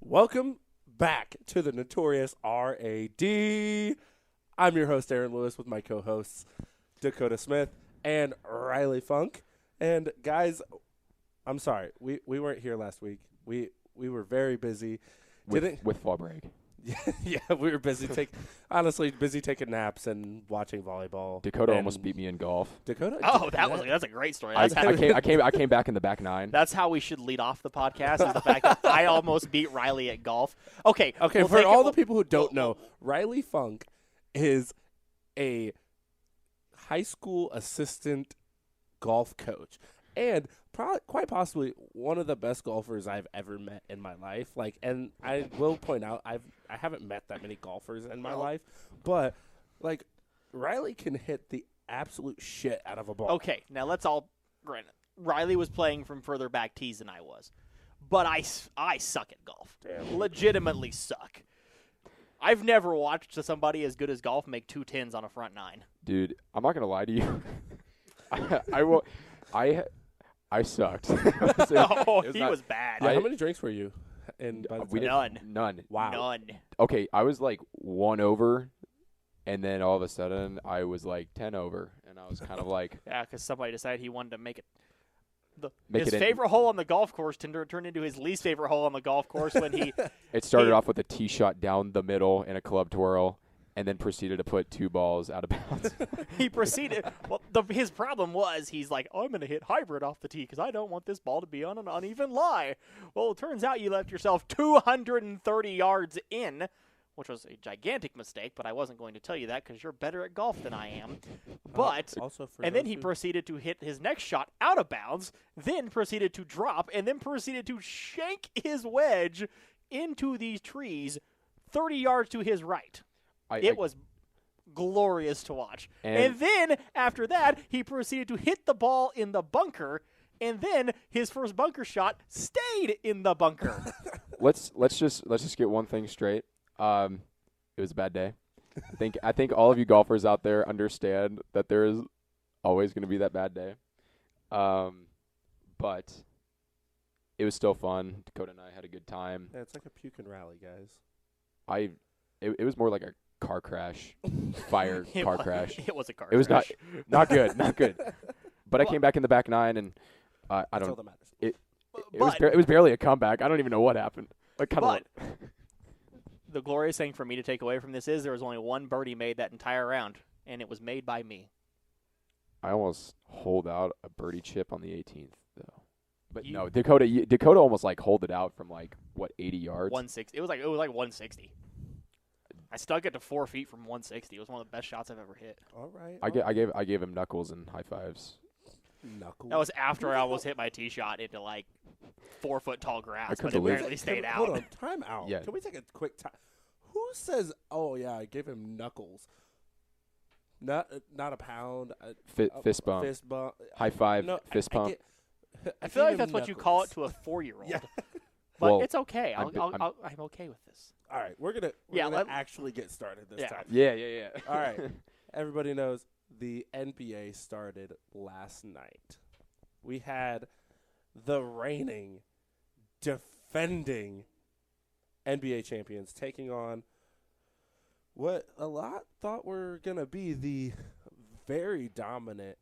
Welcome back to the Notorious R A D. I'm your host, Aaron Lewis, with my co-hosts, Dakota Smith and Riley Funk. And guys, I'm sorry, we weren't here last week. We were very busy. With fall break. Yeah, we were busy taking naps and watching volleyball. Dakota almost beat me in golf. Dakota? Oh, that's a great story. I came back in the back nine. That's how we should lead off the podcast, is the fact that I almost beat Riley at golf. Okay. For all the people who don't know, Riley Funk is a high school assistant golf coach and quite possibly one of the best golfers I've ever met in my life. And I will point out, I haven't met that many golfers in my life, but Riley can hit the absolute shit out of a ball. Okay, now let's all granted. Riley was playing from further back tees than I was, but I suck at golf. Damn. Legitimately suck. I've never watched somebody as good as golf make 2 tens on a front nine. Dude, I'm not gonna lie to you. I sucked. He was bad. Yeah, how many drinks were you? None. Wow. None. Okay, I was like 1 over, and then all of a sudden I was like 10 over, and I was kind of like, Yeah, because somebody decided he wanted to make it. Make His it favorite hole on the golf course turned into his least favorite hole on the golf course when he. It started off with a tee shot down the middle and a club twirl, and then proceeded to put 2 balls out of bounds. He proceeded. Well, his problem was he's like, I'm going to hit hybrid off the tee because I don't want this ball to be on an uneven lie. Well, it turns out you left yourself 230 yards in, which was a gigantic mistake, but I wasn't going to tell you that because you're better at golf than I am. But then he proceeded to hit his next shot out of bounds, then proceeded to drop, and then proceeded to shank his wedge into these trees 30 yards to his right. It was glorious to watch. And then, after that, he proceeded to hit the ball in the bunker, and then his first bunker shot stayed in the bunker. Let's just get one thing straight. It was a bad day. I think all of you golfers out there understand that there is always going to be that bad day. But it was still fun. Dakota and I had a good time. Yeah, it's like a puke and rally, guys. It was more like a car crash, crash. It was a car crash. It was not good, not good. But I came back in the back nine, and I That's don't. all that matters. It was barely a comeback. I don't even know what happened. The glorious thing for me to take away from this is there was only one birdie made that entire round, and it was made by me. I almost holed out a birdie chip on the 18th, though. But no, Dakota almost holed it out from 80 yards. 160. It was like 160. I stuck it to 4 feet from 160. It was one of the best shots I've ever hit. All right. I gave him knuckles and high fives. Knuckles. That was after I almost hit my tee shot into 4 foot tall grass, but it barely stayed out. Hold on, time out. Yeah. Can we take a quick time? Who says, "Oh yeah, I gave him knuckles"? Not a pound. Fist bump. Fist bump. High five. No, fist pump. I feel like that's what you call it to a 4-year-old. Yeah. But it's okay. I'm okay with this. All right, we're gonna actually get started this time. Yeah. All right. Everybody knows the NBA started last night. We had the reigning, defending NBA champions taking on what a lot thought were going to be the very dominant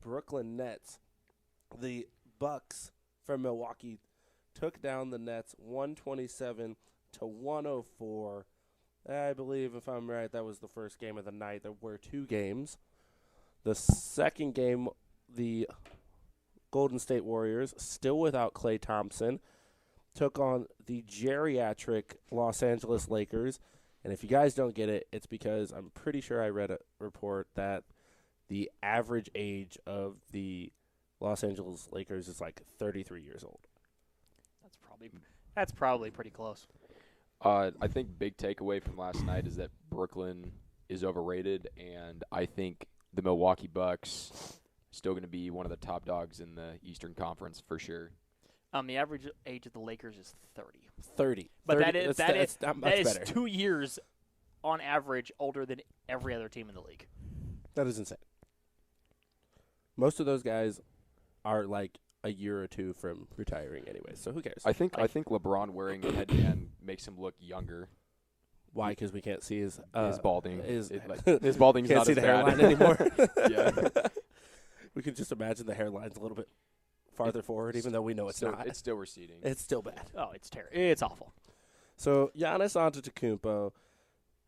Brooklyn Nets. The Bucks from Milwaukee took down the Nets 127 to 104. I believe, if I'm right, that was the first game of the night. There were 2 games. The second game, the Golden State Warriors, still without Klay Thompson, took on the geriatric Los Angeles Lakers. And if you guys don't get it, it's because I'm pretty sure I read a report that the average age of the Los Angeles Lakers is 33 years old. That's probably pretty close. I think big takeaway from last night is that Brooklyn is overrated, and I think the Milwaukee Bucks still going to be one of the top dogs in the Eastern Conference for sure. The average age of the Lakers is 30. 30. But 30, that is better. 2 years on average older than every other team in the league. That is insane. Most of those guys are a year or two from retiring anyway. So who cares? I think LeBron wearing a headband makes him look younger. Why? Because we can't see his balding. His balding's can't not see as the bad hairline anymore. Yeah. We can just imagine the hairline's a little bit farther forward, even though we know it's not. It's still receding. It's still bad. Oh, it's terrible. It's awful. So Giannis Antetokounmpo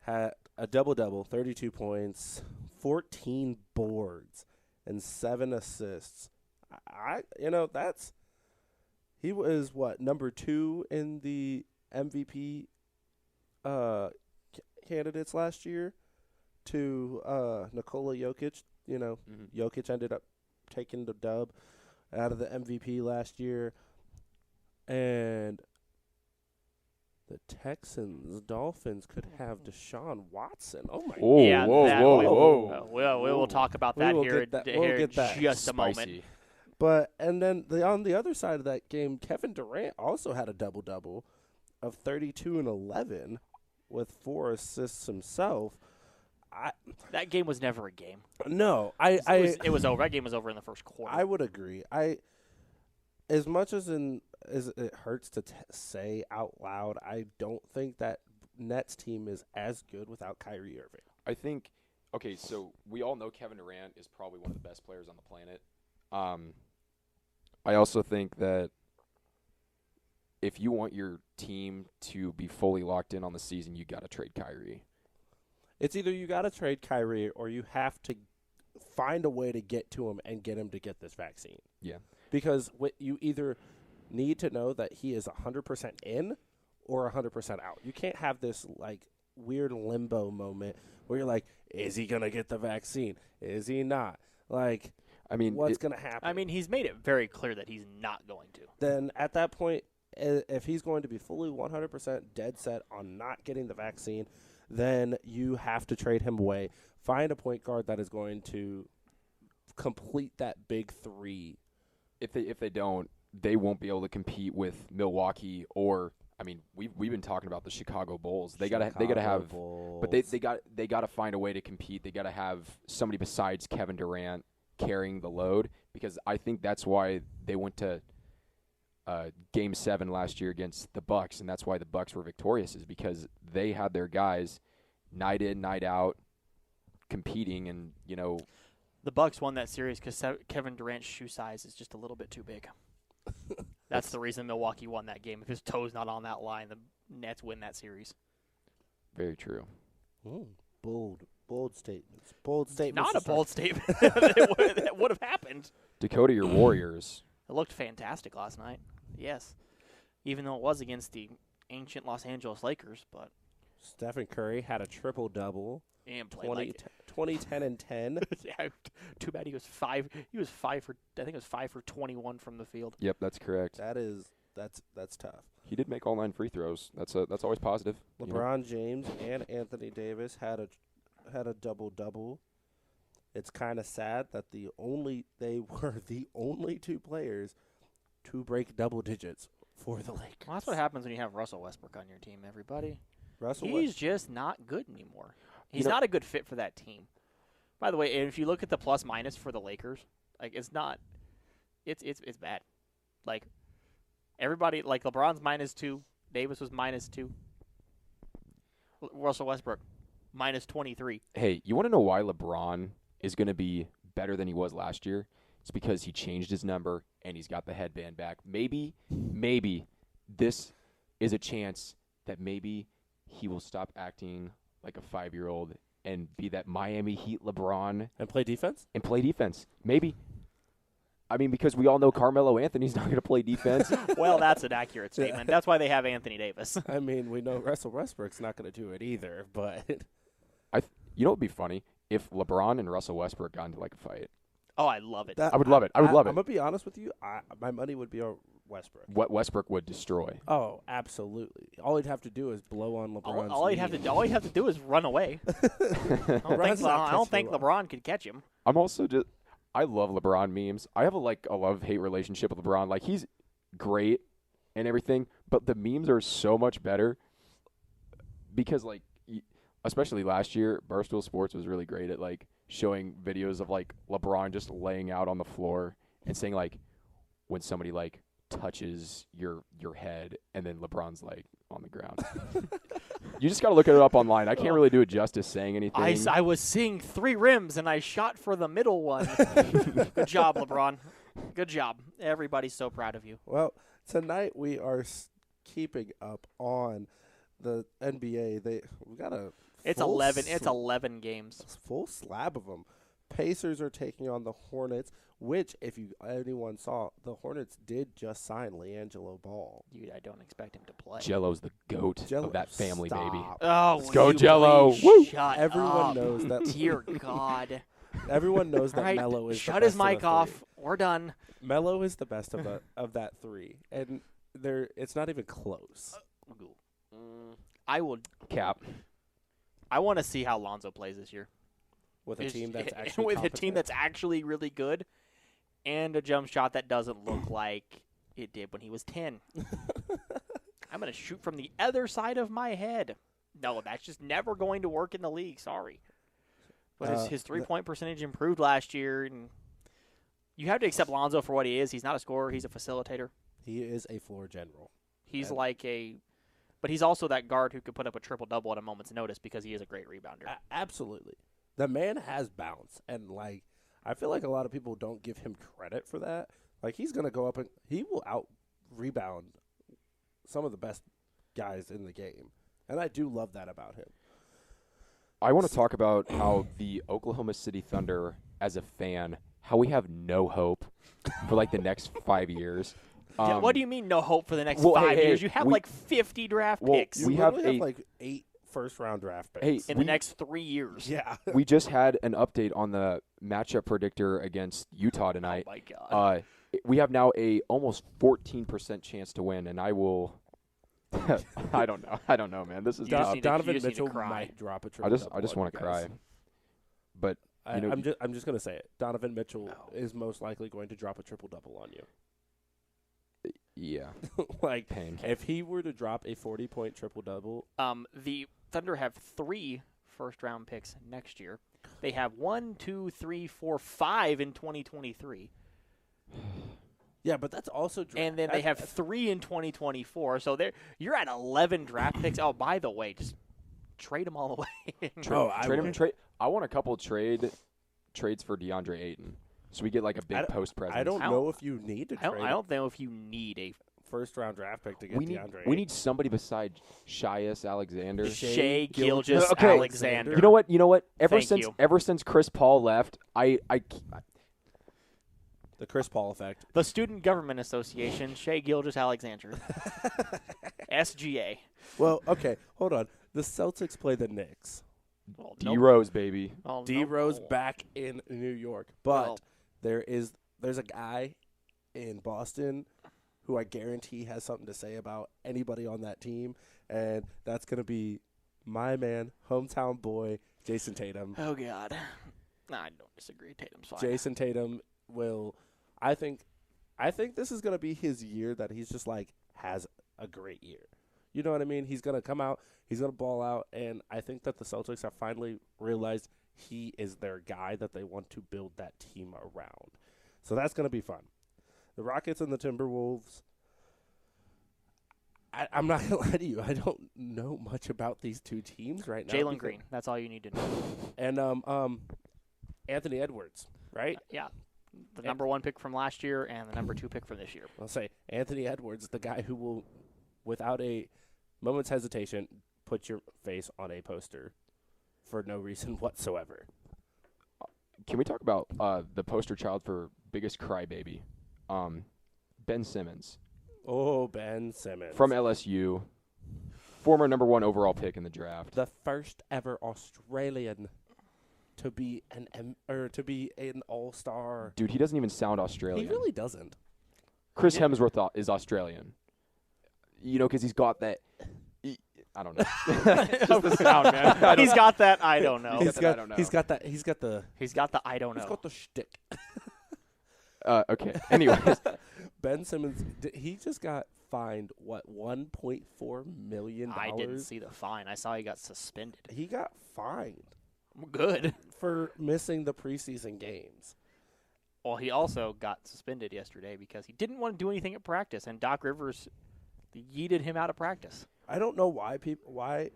had a double-double, 32 points, 14 boards, and 7 assists. He was number 2 in the MVP candidates last year to Nikola Jokic. Jokic ended up taking the dub out of the MVP last year. And the Dolphins could have Deshaun Watson. Oh, my God. Whoa. We will talk about that here in just a moment. But and then on the other side of that game, Kevin Durant also had a double-double of 32 and 11 with 4 assists himself. That game was never a game. No, it was over. That game was over in the first quarter. I would agree. As much as it hurts to say out loud, I don't think that Nets team is as good without Kyrie Irving. I think. Okay, so we all know Kevin Durant is probably one of the best players on the planet. I also think that if you want your team to be fully locked in on the season, you got to trade Kyrie. It's either you got to trade Kyrie or you have to find a way to get to him and get him to get this vaccine. Yeah. Because you either need to know that he is 100% in or 100% out. You can't have this weird limbo moment where you're like, is he going to get the vaccine? Is he not? What's going to happen? He's made it very clear that he's not going to. Then at that point, if he's going to be fully 100% dead set on not getting the vaccine, then you have to trade him away. Find a point guard that is going to complete that big 3. If they don't, they won't be able to compete with Milwaukee or we've been talking about the Chicago Bulls. They gotta have, Bulls. but they gotta find a way to compete. They gotta have somebody besides Kevin Durant carrying the load, because I think that's why they went to Game 7 last year against the Bucks, and that's why the Bucks were victorious, is because they had their guys night in, night out competing, and the Bucks won that series because Kevin Durant's shoe size is just a little bit too big. That's the reason Milwaukee won that game. If his toe's not on that line, the Nets win that series. Very true. Bold statements. Bold statements. Not a bold statement. That would have happened. Dakota, your Warriors. It looked fantastic last night. Yes. Even though it was against the ancient Los Angeles Lakers, but Stephen Curry had a triple-double. And played 20, 10, and 10. Yeah, too bad he was 5 for 21 from the field. Yep, that's correct. That's tough. He did make all 9 free throws. That's always positive. LeBron James and Anthony Davis had a double-double. It's kind of sad that they were the only 2 players to break double digits for the Lakers. Well, that's what happens when you have Russell Westbrook on your team, everybody. He's just not good anymore. He's not a good fit for that team. By the way, if you look at the plus-minus for the Lakers, it's not – it's bad. Everybody – LeBron's -2. Davis was -2. Russell Westbrook, -23. Hey, you want to know why LeBron is going to be better than he was last year? It's because he changed his number and he's got the headband back. Maybe this is a chance that maybe he will stop acting – like a 5-year-old and be that Miami Heat LeBron. And play defense? Maybe. Because we all know Carmelo Anthony's not going to play defense. Well, that's an accurate statement. That's why they have Anthony Davis. We know Russell Westbrook's not going to do it either, but... what would be funny? If LeBron and Russell Westbrook got into a fight. Oh, I love it. I would love it. I'm going to be honest with you. My money would be on Westbrook. What Westbrook would destroy. Oh, absolutely. All he'd have to do is blow on LeBron's all he'd have to do is run away. I don't think LeBron could catch him. I'm also just I love LeBron memes. I have a love-hate relationship with LeBron. He's great and everything, but the memes are so much better because especially last year, Barstool Sports was really great at showing videos of LeBron just laying out on the floor and saying when somebody like touches your head and then LeBron's like on the ground. You just got to look it up online. I can't really do it justice saying anything. I was seeing 3 rims, and I shot for the middle one. Good job, LeBron. Good job. Everybody's so proud of you. Well, tonight we are keeping up on the NBA. We got a It's full 11. It's 11 games. full slab of them. Pacers are taking on the Hornets, which, if anyone saw, the Hornets did just sign LiAngelo Ball. Dude, I don't expect him to play. Jello's the goat Jello, of that family, baby. stop. Oh, Let's go, will you Jello. please Woo! Shut Everyone up. knows that. Dear God. Everyone knows All that right, Melo is. shut the his best of the mic three. off. We're done. Melo is the best of that three, and it's not even close. I will. Cap. I want to see how Lonzo plays this year. With a team that's actually with a competent. team that's actually really good, and a jump shot that doesn't look like it did when he was 10. I'm gonna shoot from the other side of my head. No, that's just never going to work in the league. Sorry, but his 3-point percentage improved last year, and you have to accept Lonzo for what he is. He's not a scorer; he's a facilitator. He is a floor general. He's And- like but he's also that guard who could put up a triple-double at a moment's notice because he is a great rebounder. Absolutely. The man has bounce, and like I feel like a lot of people don't give him credit for that. Like he's gonna go up and he will out rebound some of the best guys in the game, and I do love that about him. I want to talk about how the Oklahoma City Thunder, as a fan, how we have no hope for like the next 5 years. Yeah, what do you mean no hope for the next well, 5 hey, years? You have we- like 50 draft well, picks we You have literally a- like 8 first-round draft picks. Hey, in the next 3 years. yeah. We just had an update on the matchup predictor against Utah tonight. Oh my God. We have now a almost 14% chance to win, and I will. I don't know, man. This is You just tough. need to- Donovan you just need to Mitchell cry. might drop a I triple. just want to cry. But you know, I'm just gonna say it. Donovan Mitchell No. is most likely going to drop a triple-double on you. yeah, Like pain. if he were to drop a 40-point triple-double, The Thunder have 3 first-round picks next year. They have 1, 2, 3, 4, 5 in 2023. yeah, but that's also And then they have 3 in 2024. So you're at 11 draft picks. Oh, by the way, just trade them all away. I want a couple trades for DeAndre Ayton, so we get like a big post presence. I don't know if you need to I trade don't know if you need a first-round draft pick to get DeAndre. We need somebody besides Shias Alexander. Shea Gilgeous Gilgeous Okay. Alexander. You know what? Thank Ever since Chris Paul left, the Chris Paul effect. The Student Government Association, Shea Gilgeous Alexander. SGA. Well, okay, hold on. The Celtics play the Knicks. Well, D Rose, baby. Oh, D Rose back in New York, but Well- there's a guy in Boston who I guarantee has something to say about anybody on that team, and that's gonna be my man, hometown boy, Jason Tatum. Oh, God. No, I don't disagree. Tatum's fine. Jason Tatum will. I think this is gonna be his year that he's just like has a great year. You know what I mean? He's gonna come out. He's gonna ball out, and I think that the Celtics have finally realized he is their guy that they want to build that team around. So that's gonna be fun. The Rockets and the Timberwolves. I'm not gonna lie to you. I don't know much about these two teams right now. Jalen Green. That's all you need to know. And Anthony Edwards, right? Yeah. The number 1 pick from last year and the number 2 pick from this year. I'll say Anthony Edwards, the guy who will, without a moment's hesitation, put your face on a poster for no reason whatsoever. Can we talk about the poster child for biggest crybaby, Ben Simmons Oh, Ben Simmons. from LSU, former number 1 overall pick in the draft. the first ever Australian to be an all-star. Dude, he doesn't even sound Australian. He really doesn't. Chris Hemsworth is Australian. You know, because he's got that. I don't know. It's just the sound, man. He's got that. I don't know. He's got that, I don't know. He's got the He's got the I don't he's know. got the shtick. Okay. Anyways, Ben Simmons, he just got fined $1.4 million. I didn't see the fine. I saw he got suspended. He got fined Good. for missing the preseason games. Well, he also got suspended yesterday because he didn't want to do anything at practice, and Doc Rivers yeeted him out of practice. I don't know why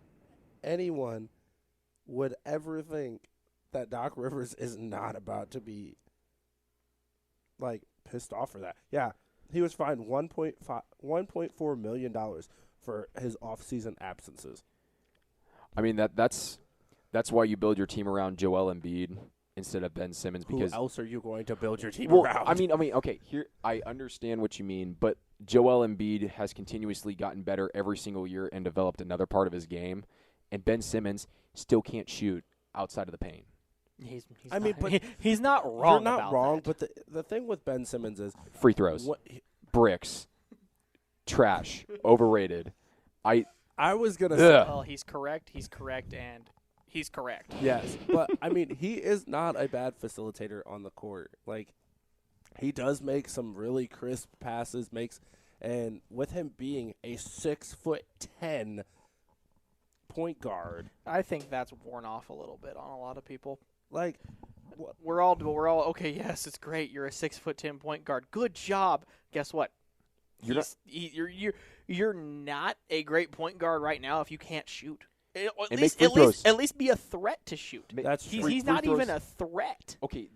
anyone would ever think that Doc Rivers is not about to be pissed off for that. Yeah, he was fined $1.4 million for his off-season absences. I mean that's why you build your team around Joel Embiid instead of Ben Simmons. Because who else are you going to build your team well, around? I mean, okay, here I understand what you mean, but Joel Embiid has continuously gotten better every single year and developed another part of his game, and Ben Simmons still can't shoot outside of the paint. He's not wrong. You're not about wrong, that. but the thing with Ben Simmons is Free throws, bricks, trash, overrated. I was gonna say, Well, he's correct, and he's correct. yes, but I mean he is not a bad facilitator on the court. Like he does make some really crisp passes, and with him being a 6'10" point guard, I think that's worn off a little bit on a lot of people. like We're all okay. Yes, it's great. You're a 6'10" point guard. Good job. Guess what? You're not a great point guard right now if you can't shoot. At least be a threat to shoot. He's not even a threat. Okay,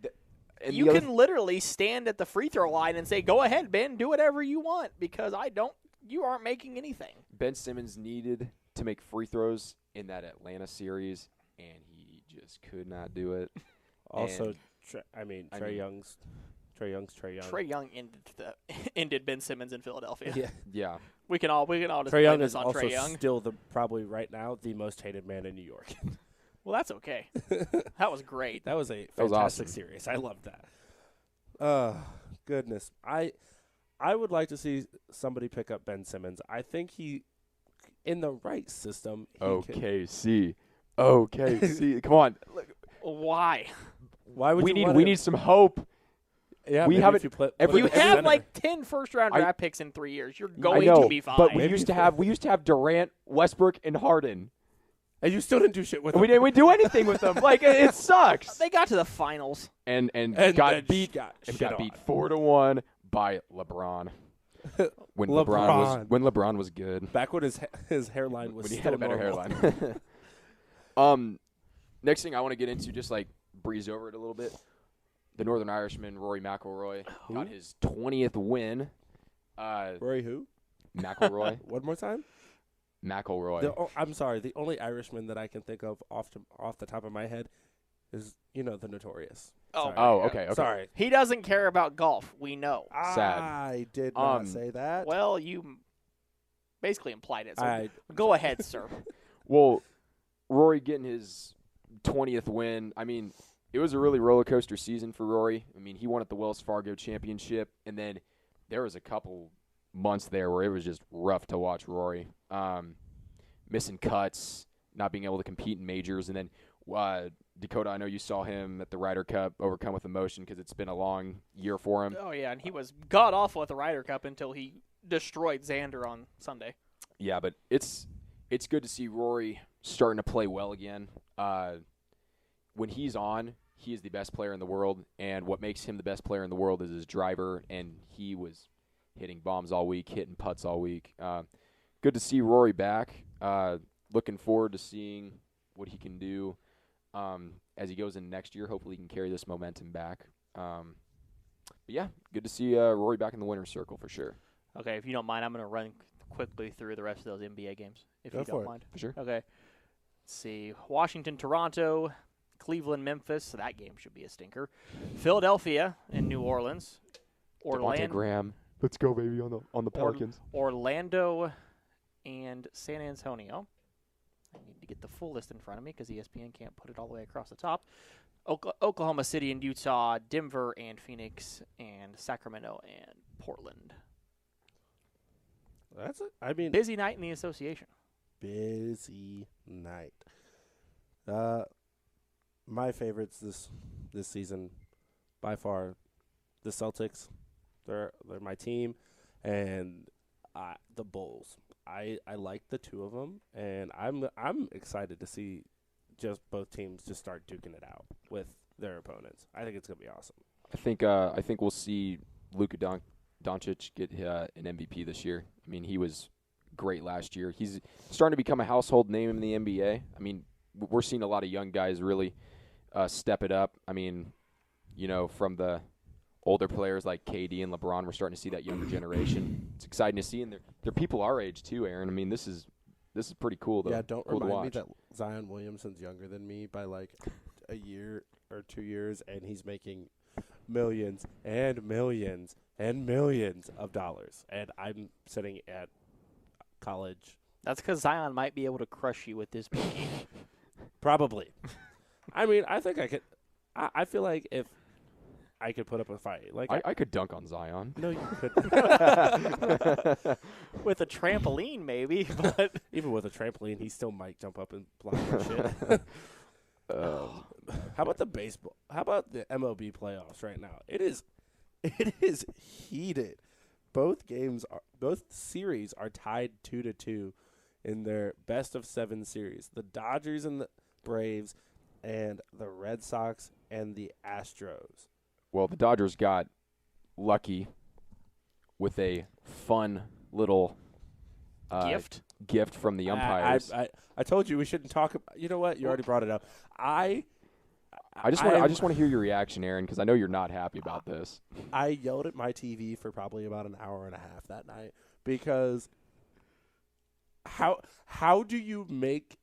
you can literally stand at the free throw line and say, "Go ahead, Ben, do whatever you want," because you aren't making anything. Ben Simmons needed to make free throws in that Atlanta series, and he just could not do it. also, Trae Young's Trae Young. Trae Young ended Ben Simmons in Philadelphia. Yeah. We can all just Trae blame Young this is on also Trae Young. still probably right now the most hated man in New York. Well, that's okay. That was great. That was a was fantastic awesome. series. I loved that. Goodness. I would like to see somebody pick up Ben Simmons. I think he, in the right system, OKC. Come on. Why? Why would we you need some hope. Yeah, we maybe haven't- if you You put have center. like 10 first-round draft picks in 3 years. You're I going know, to be fine. but we used to have Durant, Westbrook, and Harden. And you still didn't do shit with And him. we didn't do anything with them. Like it sucks. They got to the finals. And then got beat got shit got on. beat 4-1 by LeBron. When LeBron was good. Back when his hairline was When he still had a better normal. hairline. Next thing I want to get into, just like breeze over it a little bit. The Northern Irishman, Rory McIlroy, got his 20th win. Rory who? McIlroy. One more time? McIlroy. I'm sorry. The only Irishman that I can think of off the top of my head is, the Notorious. Sorry. Okay. Sorry. He doesn't care about golf. We know. Sad. I did not say that. Well, you basically implied it. So I'm go ahead, sir. Well, Rory getting his 20th win. I mean, it was a really roller coaster season for Rory. I mean, he won at the Wells Fargo Championship, and then there was a couple months there where it was just rough to watch Rory. Missing cuts, not being able to compete in majors, and then Dakota, I know you saw him at the Ryder Cup overcome with emotion because it's been a long year for him. Oh, yeah, and he was god-awful at the Ryder Cup until he destroyed Xander on Sunday. Yeah, but it's good to see Rory starting to play well again. When he's on, he is the best player in the world, and what makes him the best player in the world is his driver, and he was hitting bombs all week, hitting putts all week. Good to see Rory back. Looking forward to seeing what he can do as he goes in next year. Hopefully he can carry this momentum back. But yeah, good to see Rory back in the winner's circle for sure. Okay, if you don't mind, I'm going to run quickly through the rest of those NBA games, if Go you for don't it. mind. For sure. Okay. Let's see. Washington, Toronto, Cleveland, Memphis. So that game should be a stinker. Philadelphia and New Orleans. Devontae Graham. Let's go, baby, on the Pelicans. Orlando and San Antonio. I need to get the full list in front of me because ESPN can't put it all the way across the top. Oklahoma City and Utah, Denver and Phoenix, and Sacramento and Portland. That's it. I mean, Busy night in the association. busy night. My favorites this season, by far, the Celtics. They're my team, and the Bulls. I like the two of them, and I'm excited to see just both teams just start duking it out with their opponents. I think it's gonna be awesome. I think we'll see Luka Doncic get an MVP this year. I mean, he was great last year. He's starting to become a household name in the NBA. I mean, we're seeing a lot of young guys really step it up. I mean, from the older players like KD and LeBron, we're starting to see that younger generation. It's exciting to see, and they're people our age too, Aaron. I mean, this is pretty cool. Yeah, don't cool remind me that Zion Williamson's younger than me by like a year or 2 years, and he's making millions and millions and millions of dollars, and I'm sitting at college. That's because Zion might be able to crush you with this pinky. Probably. I mean, I think I could. I feel like if I could put up a fight, like I could dunk on Zion. no, you couldn't. With a trampoline, maybe, but Even with a trampoline, he still might jump up and block that shit. How about the baseball? How about the MLB playoffs right now? It is heated. Both series are tied 2-2 in their best of 7 series. The Dodgers and the Braves, and the Red Sox and the Astros. Well, the Dodgers got lucky with a fun little gift from the umpires. I told you we shouldn't talk about. You know what? You already brought it up. I just want to hear your reaction, Aaron, because I know you're not happy about this. I yelled at my TV for probably about an hour and a half that night because how do you make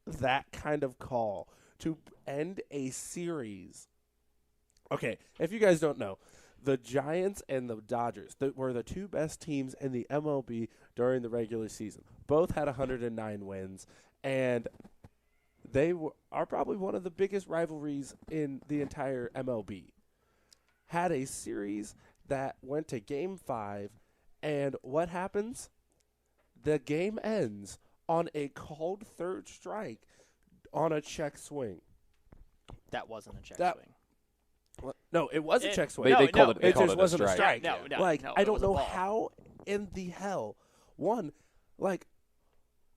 that kind of call to end a series? Okay, if you guys don't know, the Giants and the Dodgers were the two best teams in the MLB during the regular season. Both had 109 wins, and they are probably one of the biggest rivalries in the entire MLB. Had a series that went to Game 5, and what happens? The game ends on a called third strike on a check swing. that wasn't a check swing. No, it was a check swing. They called it. They It called just it a wasn't a strike. strike. No, I it don't was a know ball. how in the hell. One,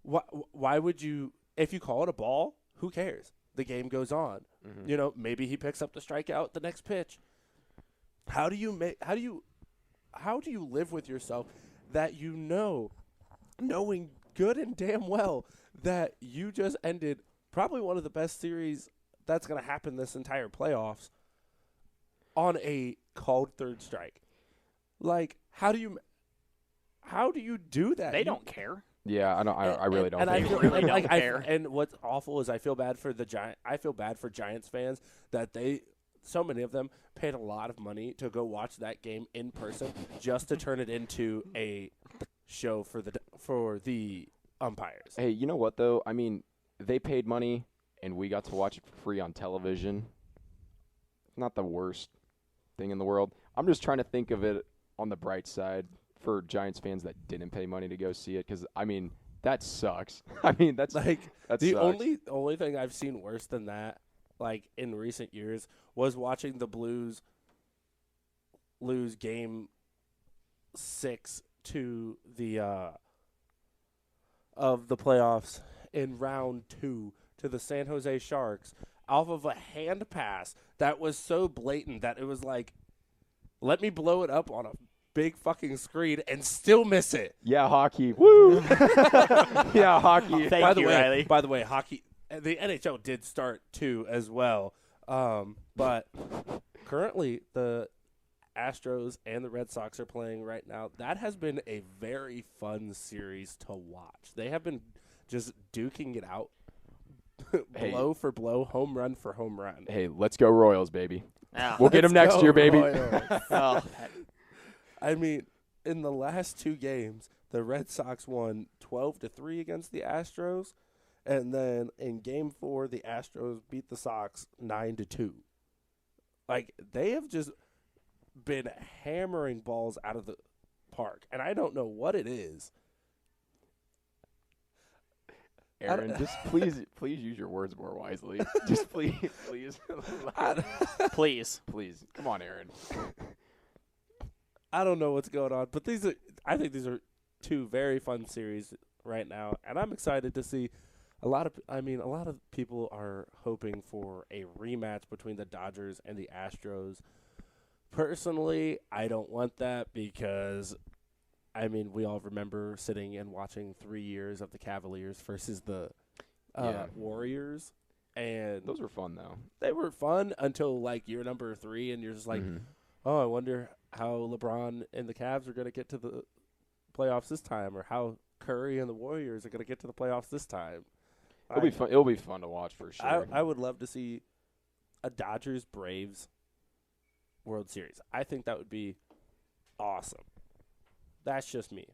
why would you? If you call it a ball, who cares? The game goes on. Mm-hmm. Maybe he picks up the strikeout the next pitch. How do you live with yourself that knowing good and damn well that you just ended probably one of the best series that's going to happen this entire playoffs on a called third strike? Like, how do you do that? They don't care. Yeah, I really don't. And I think feel, they really and, don't like, care. And what's awful is I feel bad for Giants fans that so many of them paid a lot of money to go watch that game in person just to turn it into a show for the umpires. Hey, you know what though? I mean, they paid money and we got to watch it for free on television. Not the worst thing in the world. I'm just trying to think of it on the bright side for Giants fans that didn't pay money to go see it, because I mean that sucks. I mean that's Like that the sucks. only thing I've seen worse than that, like in recent years, was watching the Blues lose Game 6 to the of the playoffs in round 2 to the San Jose Sharks off of a hand pass that was so blatant that it was like, let me blow it up on a big fucking screen and still miss it. Yeah, hockey. Woo! Yeah, hockey. Thank you, Riley. By the way, hockey, the NHL did start too as well. But currently the Astros and the Red Sox are playing right now. That has been a very fun series to watch. They have been just duking it out, blow for blow, home run for home run. Hey, let's go Royals, baby. Ah. We'll get them Let's next go, year, baby. Royals. Oh, I mean, in the last 2 games, the Red Sox won 12-3 against the Astros, and then in Game 4, the Astros beat the Sox 9-2. Like, they have just been hammering balls out of the park, and I don't know what it is. Aaron, just please use your words more wisely. Just please. please. Come on, Aaron. I don't know what's going on, but I think these are 2 very fun series right now, and I'm excited to see. A lot of people are hoping for a rematch between the Dodgers and the Astros. Personally, I don't want that because, I mean, we all remember sitting and watching 3 years of the Cavaliers versus the Warriors. And Those were fun, though. they were fun until, like, year number 3, and you're just like, oh, I wonder how LeBron and the Cavs are going to get to the playoffs this time, or how Curry and the Warriors are going to get to the playoffs this time. It'll be fun. It'll be fun to watch for sure. I would love to see a Dodgers-Braves World Series. I think that would be awesome. That's just me.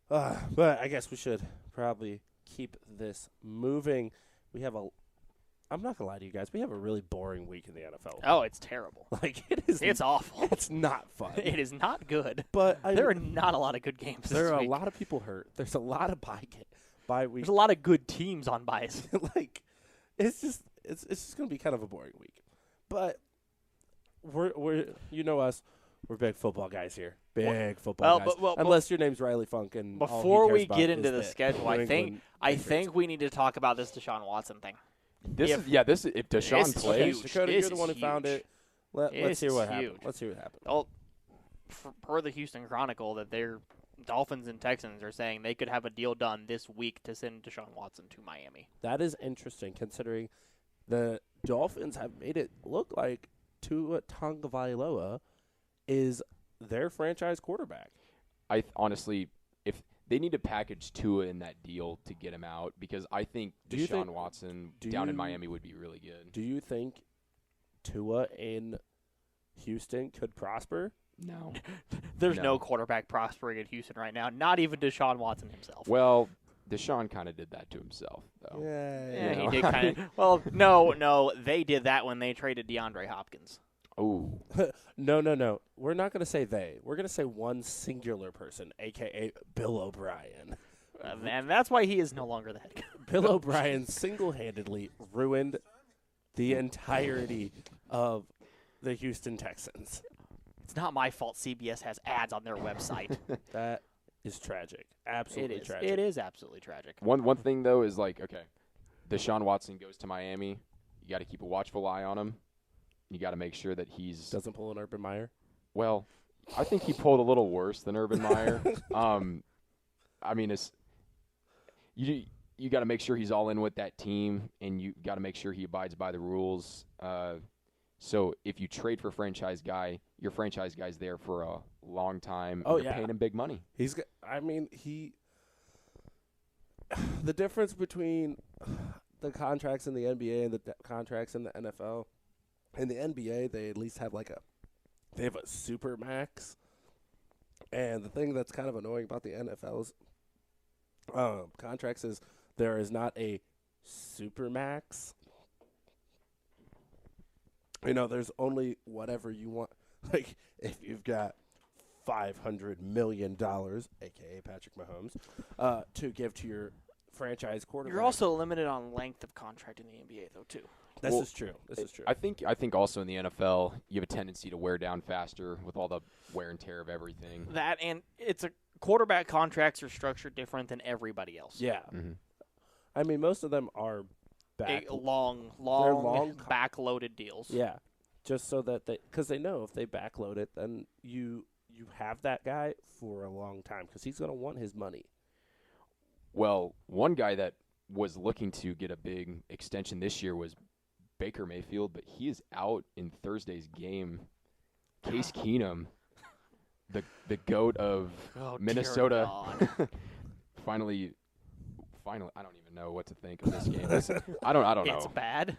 But I guess we should probably keep this moving. I'm not going to lie to you guys, we have a really boring week in the NFL. Oh, it's terrible. Like, it is. It's awful. It's not fun. It is not good. But there are not a lot of good games this there are week. a lot of people hurt. There's a lot of bye weeks. There's a lot of good teams on buys. Like, it's just going to be kind of a boring week. But we're you know us, we're big football guys here. Big football guys. Unless your name's Riley Funk and before we get get into the schedule, I think we need to talk about this Deshaun Watson thing. If Desean plays, Dakota, you're the one who found it. Let's hear what happened. Well, per the Houston Chronicle, that their Dolphins and Texans are saying they could have a deal done this week to send Deshaun Watson to Miami. That is interesting, considering the Dolphins have made it look like Tua Tagovailoa is their franchise quarterback. I honestly, if they need to package Tua in that deal to get him out, because I think Deshaun Watson down in Miami would be really good. Do you think Tua in Houston could prosper? No. There's no quarterback prospering in Houston right now, not even Deshaun Watson himself. Well, Deshaun kind of did that to himself, though. Yeah, he did kind of. Well, no, they did that when they traded DeAndre Hopkins. Oh. No. We're not going to say they. We're going to say one singular person, a.k.a. Bill O'Brien. And that's why he is no longer the head coach. Bill O'Brien single-handedly ruined the entirety of the Houston Texans. It's not my fault CBS has ads on their website. That is tragic. Absolutely tragic. It is absolutely tragic. One thing, though, is like, okay, Deshaun Watson goes to Miami. You got to keep a watchful eye on him. You got to make sure that he's doesn't pull an Urban Meyer. Well, I think he pulled a little worse than Urban Meyer. I mean, you got to make sure he's all in with that team, and you got to make sure he abides by the rules. So if you trade for a franchise guy, your franchise guy's there for a long time. And you're paying him big money. The difference between the contracts in the NBA and the contracts in the NFL. In the NBA, they at least have they have a super max. And the thing that's kind of annoying about the NFL's contracts is there is not a super max. You know, there's only whatever you want. Like, if you've got $500 million, a.k.a. Patrick Mahomes, to give to your franchise quarterback. You're also limited on length of contract in the NBA, though, too. This is true. I think also in the NFL, you have a tendency to wear down faster with all the wear and tear of everything. That, and it's quarterback contracts are structured different than everybody else. Yeah. Mm-hmm. I mean, most of them are long backloaded deals. Yeah. Just so that because they know if they backload it, then you have that guy for a long time because he's going to want his money. Well, one guy that was looking to get a big extension this year was Baker Mayfield, but he is out in Thursday's game. Case Keenum, the GOAT of Minnesota, finally, I don't even know what to think of this game. I don't know. It's bad.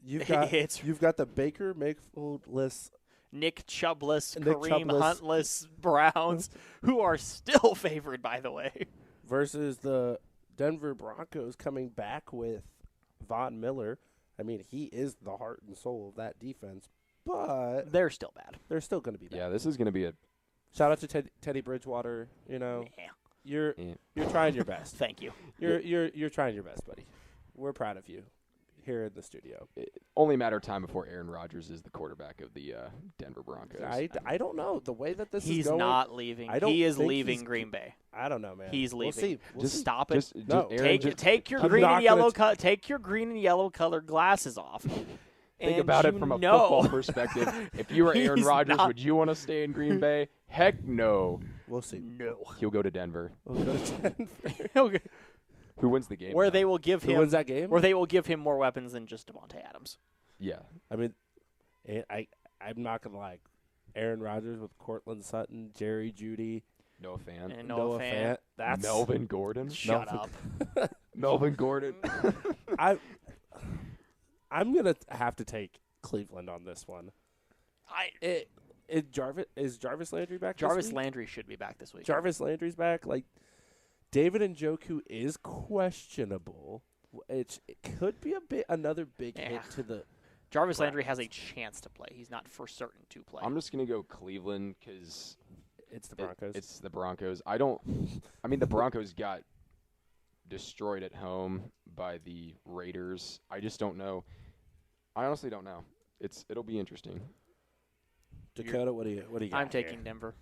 You've got the Baker Mayfield-less, Nick Chubb-less, Kareem Hunt-less Browns, who are still favored, by the way, versus the Denver Broncos coming back with Von Miller. I mean, he is the heart and soul of that defense, but they're still bad. They're still going to be bad. Yeah, this is going to be a shout out to Teddy Bridgewater. You know, you're trying your best. Thank you. You're trying your best, buddy. We're proud of you here in the studio. Only a matter of time before Aaron Rodgers is the quarterback of the Denver Broncos. I don't know the way that this is going. He's not leaving. He is leaving Green Bay. I don't know, man. He's leaving. We'll see. Stop it. No, take your green and yellow. Take your green and yellow colored glasses off. Think And about it you from a know football perspective. If you were Aaron he's Rodgers, not- would you want to stay in Green Bay? Heck no. We'll see. No. He'll go to Denver. We'll go to Denver. Okay. Who wins the game? Where though? they will give Who him wins that game? where they will give him more weapons than just Devontae Adams. Yeah. I mean, I'm not gonna lie. Aaron Rodgers with Cortland Sutton, Jerry Jeudy, Noah Fant. And Noah Fant. That's Melvin Gordon. Shut Melvin- up. Melvin Gordon. I'm gonna have to take Cleveland on this one. Is Jarvis Landry back? this Jarvis week? Landry should be back this week. Jarvis Landry's back. Like David Njoku is questionable. It could be another big Yeah. hit to the. Jarvis Landry has a chance to play. He's not for certain to play. I'm just going to go Cleveland because It's the Broncos. it's the Broncos. I mean, the Broncos got destroyed at home by the Raiders. I just don't know. I honestly don't know. It'll be interesting. Dakota, what do you got? I'm here? taking Denver.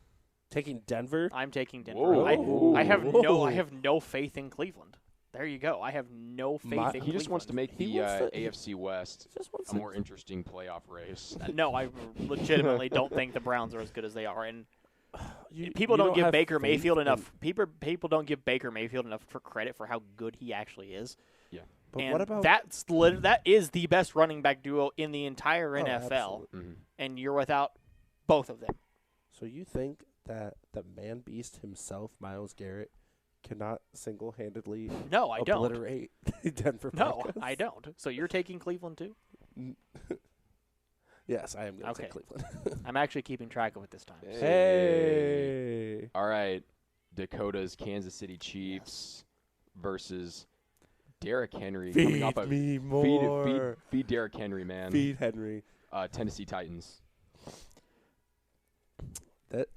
Taking Denver. I'm taking Denver. Whoa. I have no faith in Cleveland. There you go. I have no faith in Cleveland. He just wants to make He the wants to- AFC West Just wants a to- more interesting playoff race. No, I legitimately don't think the Browns are as good as they are, and You- people you don't give have Baker faith Mayfield in- enough. People don't give Baker Mayfield enough for credit for how good he actually is. Yeah. But And what about that is the best running back duo in the entire NFL, absolutely. Mhm. and you're without both of them. So you think that the man beast himself, Myles Garrett, cannot single-handedly No, I don't. obliterate the Denver No, Broncos? I don't. So you're taking Cleveland too? Yes, I am going to Okay. take Cleveland. I'm actually keeping track of it this time. Hey. All right. Dakota's Kansas City Chiefs versus Derrick Henry coming Feed off a me more. feed Derrick Henry, man. Feed Henry. Tennessee Titans.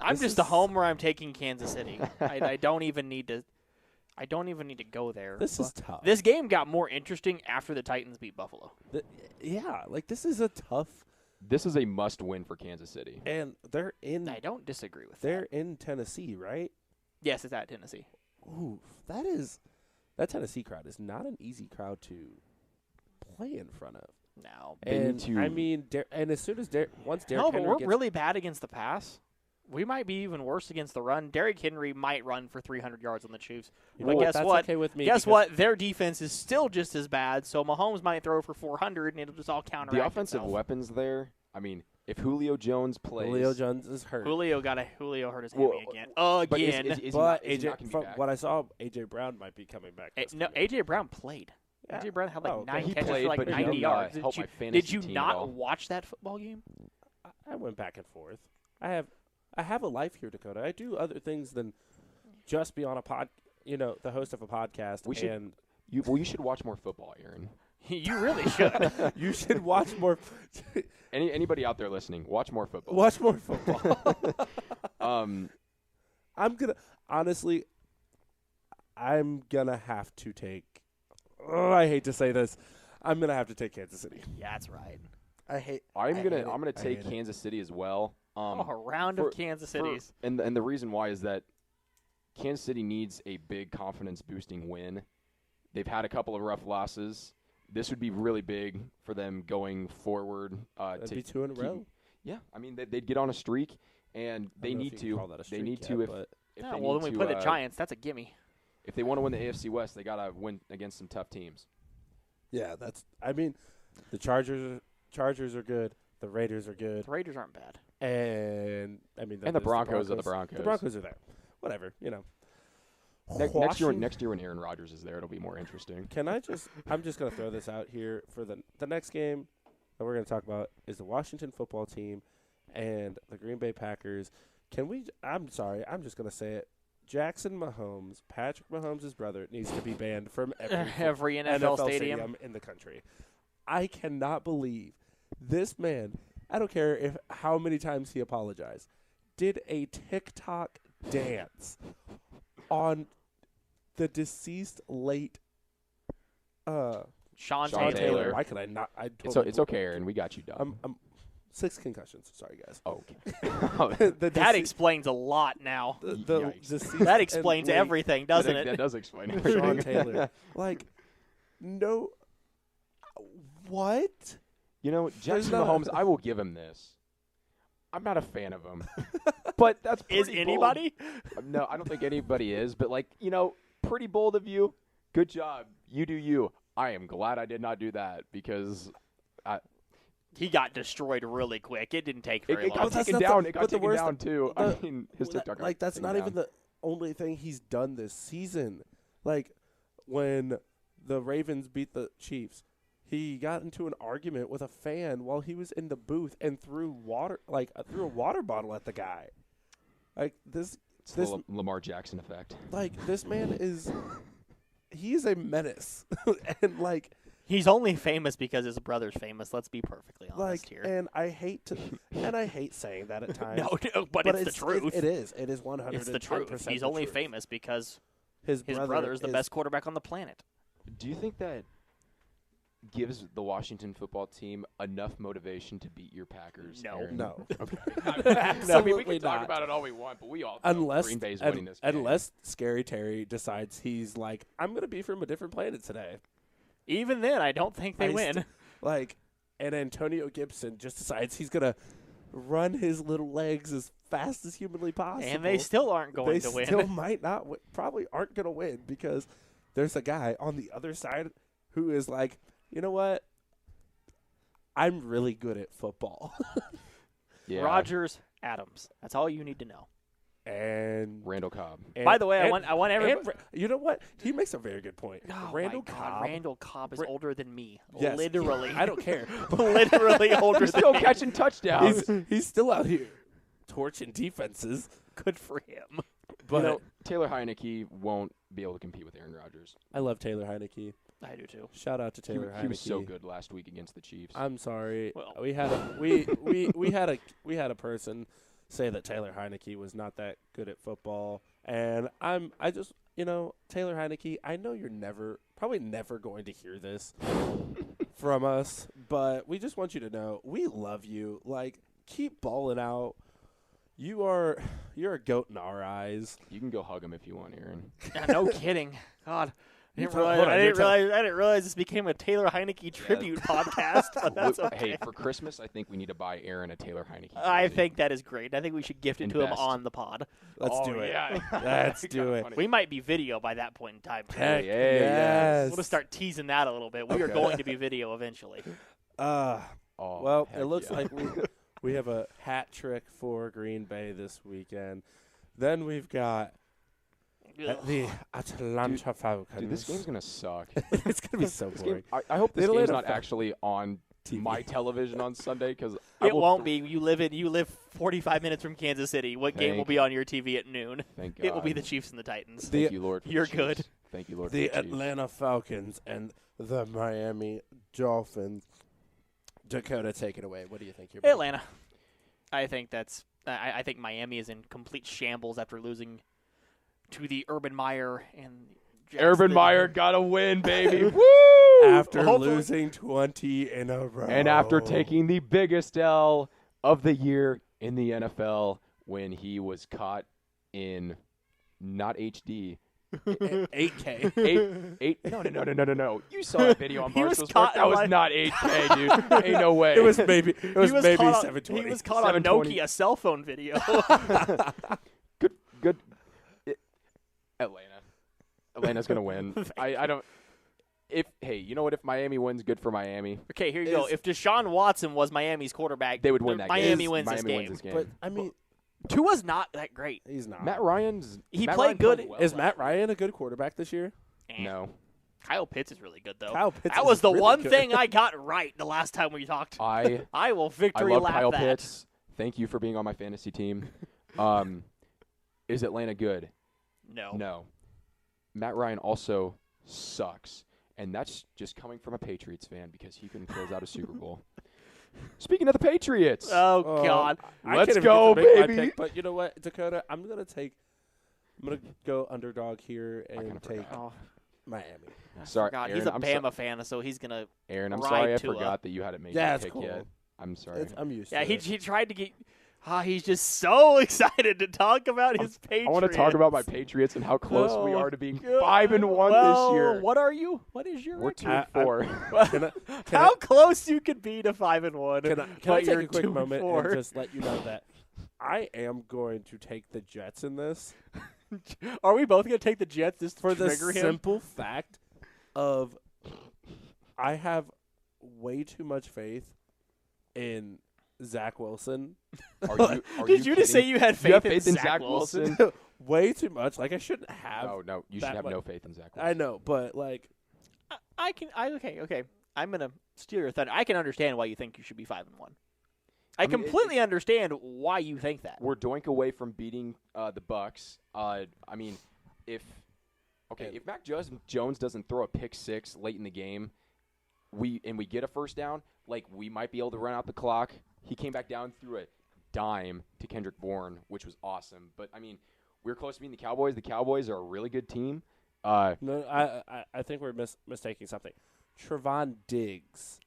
I'm This just a is- homer. I'm taking Kansas City. I don't even need to. I don't even need to go there. This is tough. This game got more interesting after the Titans beat Buffalo. Yeah, like this is a tough, This is a must-win for Kansas City. and they're in I don't disagree with they're that. in Tennessee, right? Yes, it's at Tennessee. Ooh, that Tennessee crowd is not an easy crowd to play in front of. No, They need And to- I mean, and as soon as once Derrick no, but Henry we're gets, really bad against the pass. We might be even worse against the run. Derrick Henry might run for 300 yards on the Chiefs. you but know guess that's what? Okay with me. Guess because what? Their defense is still just as bad. So Mahomes might throw for 400, and it'll just all counteract The offensive itself. weapons there, I mean, if Julio Jones plays. Julio Jones is hurt. Julio hurt his Well, hammy again. But Again. is he But not AJ, gonna be from back? what I saw, AJ Brown might be coming back. this No, weekend. AJ Brown played. Yeah. AJ Brown had like Oh, okay. 9 He catches played, for like but he 90 didn't, yards. help my Did fantasy you team at not all. watch that football game? I went back and forth. I have a life here, Dakota. I do other things than just be on a the host of a podcast. We should- and You should watch more football, Aaron. You really should. you should watch more. Anybody out there listening, watch more football. Watch more football. Um, I'm gonna have to take. Oh, I hate to say this. I'm gonna have to take Kansas City. Yeah, that's right. I'm gonna hate it. take I hate it. Kansas City as well. A round of Kansas Cities. And the reason why is that Kansas City needs a big confidence boosting win. They've had a couple of rough losses. This would be really big for them going forward. That'd to be 2 in a keep- row. Yeah, I mean they'd get on a streak, and I they don't know need if you can call to. that a They streak need yet, to but if Yeah, they well, need then we to, play the Giants. That's a gimme. If they want to win the AFC West, they gotta win against some tough teams. yeah, that's. I mean, the Chargers are good. The Raiders are good, The Raiders aren't bad. and I mean, And the Broncos are the Broncos. The Broncos are there. Whatever, Next year when Aaron Rodgers is there, it'll be more interesting. I'm just going to throw this out here for the next game that we're going to talk about is the Washington football team and the Green Bay Packers. I'm sorry, I'm just going to say it. Jackson Mahomes, Patrick Mahomes' brother, needs to be banned from Every NFL stadium in the country. I cannot believe this man, I don't care how many times he apologized, did a TikTok dance on the deceased late Sean Sean Taylor. Taylor. Why could I not? It's okay, Aaron. We got you done. I'm 6 concussions. Sorry, guys. Oh, okay. That explains a lot now. the Yikes. deceased That and explains late everything, doesn't that it? does explain Sean everything. Taylor. Like, no. What? You know, Jackson not- Mahomes, I will give him this. I'm not a fan of him. But that's Is pretty anybody? bold. No, I don't think anybody is. But, like, you know, pretty bold of you. Good job. You do you. I am glad I did not do that because He got destroyed really quick. It didn't take very it long. got that's taken not down. the- It got but the taken worst- down, too. I mean, his Well, TikTok got like that's taken not down. even the only thing he's done this season. Like when the Ravens beat the Chiefs, he got into an argument with a fan while he was in the booth and threw a water bottle at the guy. Like It's this the Lamar Jackson effect. like this man he is a menace. And like He's only famous because his brother's famous. Let's be perfectly honest here. and I hate saying that at times. No, but it's the truth. It is 110%. It's the truth. He's only famous because His his brother is the best quarterback on the planet. Do you think that gives the Washington football team enough motivation to beat your Packers? No. Aaron? No. I mean, we Absolutely can talk not. about it all we want, but we all know Unless Green Bay's winning this game. unless Scary Terry decides he's like, I'm gonna be from a different planet today. Even then, I don't think they win. And Antonio Gibson just decides he's gonna run his little legs as fast as humanly possible. And they still aren't going They to win. still might not. Probably aren't gonna win because there's a guy on the other side who is like, you know what? I'm really good at football. Yeah. Rodgers, Adams. That's all you need to know. and Randall Cobb. By the way, I want everybody. you know what? He makes a very good point. Oh Randall my God, Cobb. Randall Cobb is older than me. Yes. Literally. I don't care. Literally older He's than still me. catching touchdowns. He's still out here torching defenses. Good for him. But you know, Taylor Heineke won't be able to compete with Aaron Rodgers. I love Taylor Heineke. I do too. Shout out to Taylor Heineke. He was so good last week against the Chiefs. I'm sorry. Well. We had we had a person say that Taylor Heineke was not that good at football, and I just Taylor Heineke. I know you're probably never going to hear this from us, but we just want you to know we love you. Like, keep balling out. You're a goat in our eyes. You can go hug him if you want, Aaron. Yeah, no kidding. God. I didn't Hold on, realize I didn't realize this became a Taylor Heineke tribute podcast, but that's okay. Hey, for Christmas, I think we need to buy Aaron a Taylor Heineke. I jersey. think that is great. I think we should gift it to him Invest. on the pod. Let's Oh, do it. yeah. Let's do it. Funny. We might be video by that point in time. too. Heck, Hey, yes. We'll just start teasing that a little bit. We are Okay. going to be video eventually. Oh, Well, heck it looks yeah. like we have a hat trick for Green Bay this weekend. Then we've got the Atlanta Falcons. Dude, this game's gonna suck. It's gonna be so This boring. game, I hope this It'll game's end not up actually on TV. my television on Sunday because It won't be. You live 45 minutes from Kansas City. What game will Thank- be on your TV at noon? Thank God. It will be the Chiefs and the Titans. Thank you, Lord. For You're the good. Chiefs. Thank you, Lord. The for the Chiefs. Atlanta Falcons and the Miami Dolphins. Dakota, take it away. What do you think here? Atlanta. I think I think Miami is in complete shambles after losing to the Urban Meyer and Urban Meyer got a win, baby. Woo! After Hopefully- losing 20 in a row. And after taking the biggest L of the year in the NFL when he was caught in not HD. 8K. No. You saw that video on He was Barstool caught Sports. That was like- not 8K, dude. Ain't no way. It was maybe He was caught on- 720. He was caught on 720. Nokia cell phone video. good. Atlanta's gonna win. I don't. You know what? If Miami wins, good for Miami. Okay, here you go. If Deshaun Watson was Miami's quarterback, They would win that game. Miami wins this Miami game. wins this game. But I mean, Tua's not that great. he's not. Matt Ryan's. He Matt played Ryan good. well Is last Matt Ryan a good quarterback this year? Eh. No. Kyle Pitts is really good though. Kyle Pitts that is was the really one good. thing I got right the last time we talked. I will I victory love lap Kyle that. Pitts. Thank you for being on my fantasy team. Is Atlanta good? No. No. Matt Ryan also sucks. And that's just coming from a Patriots fan because he couldn't close out a Super Bowl. Speaking of the Patriots. Oh Oh, God. I Let's can't even go, get to make my baby. pick, but you know what, Dakota? I'm gonna go underdog here kinda and take Oh, Miami. Sorry, God, Aaron, he's a I'm Bama fan, so he's gonna. Aaron, I'm ride sorry I Tua. forgot that you hadn't made Yeah, your it's pick cool. yet. I'm sorry. I'm used Yeah, to he it. tried to get. He's just so excited to talk about his Patriots. I want to talk about my Patriots and how close we are to being God. 5-1 Well, this year. What are you? What is your We're record? 2-4. How close you could be to 5-1? Can I take a quick moment and just let you know that I am going to take the Jets in this Are we both going to take the Jets this for the trigger him? simple fact of I have way too much faith in Zach Wilson. Did you just say you had faith, in Zach Wilson? Way too much. Like I shouldn't have. No, you should have no faith in Zach Wilson. I know, but like Okay. I'm going to steal your thunder. I can understand why you think you should be 5-1. I completely understand why you think that. We're doink away from beating the Bucks. If Mac Jones doesn't throw a pick six late in the game, we get a first down, like we might be able to run out the clock. He came back down, threw a dime to Kendrick Bourne, which was awesome. But we're close to beating the Cowboys. The Cowboys are a really good team. No, I think we're mistaking something. Trevon Diggs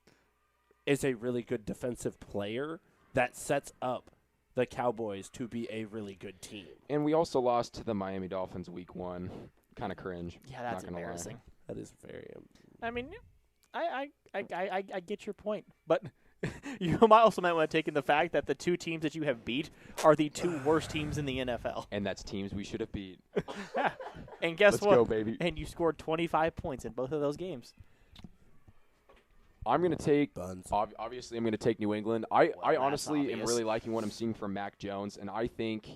is a really good defensive player that sets up the Cowboys to be a really good team. And we also lost to the Miami Dolphins week 1. Kind of cringe. Yeah, that's not gonna embarrassing. That is very. I mean, I get your point, but you might want to take in the fact that the two teams that you have beat are the two worst teams in the NFL. And that's teams we should have beat. And guess Let's what? go, baby. And you scored 25 points in both of those games. I'm going to take Buns. Obviously, I'm going to take New England. I honestly am obvious. really liking what I'm seeing from Mac Jones, and I think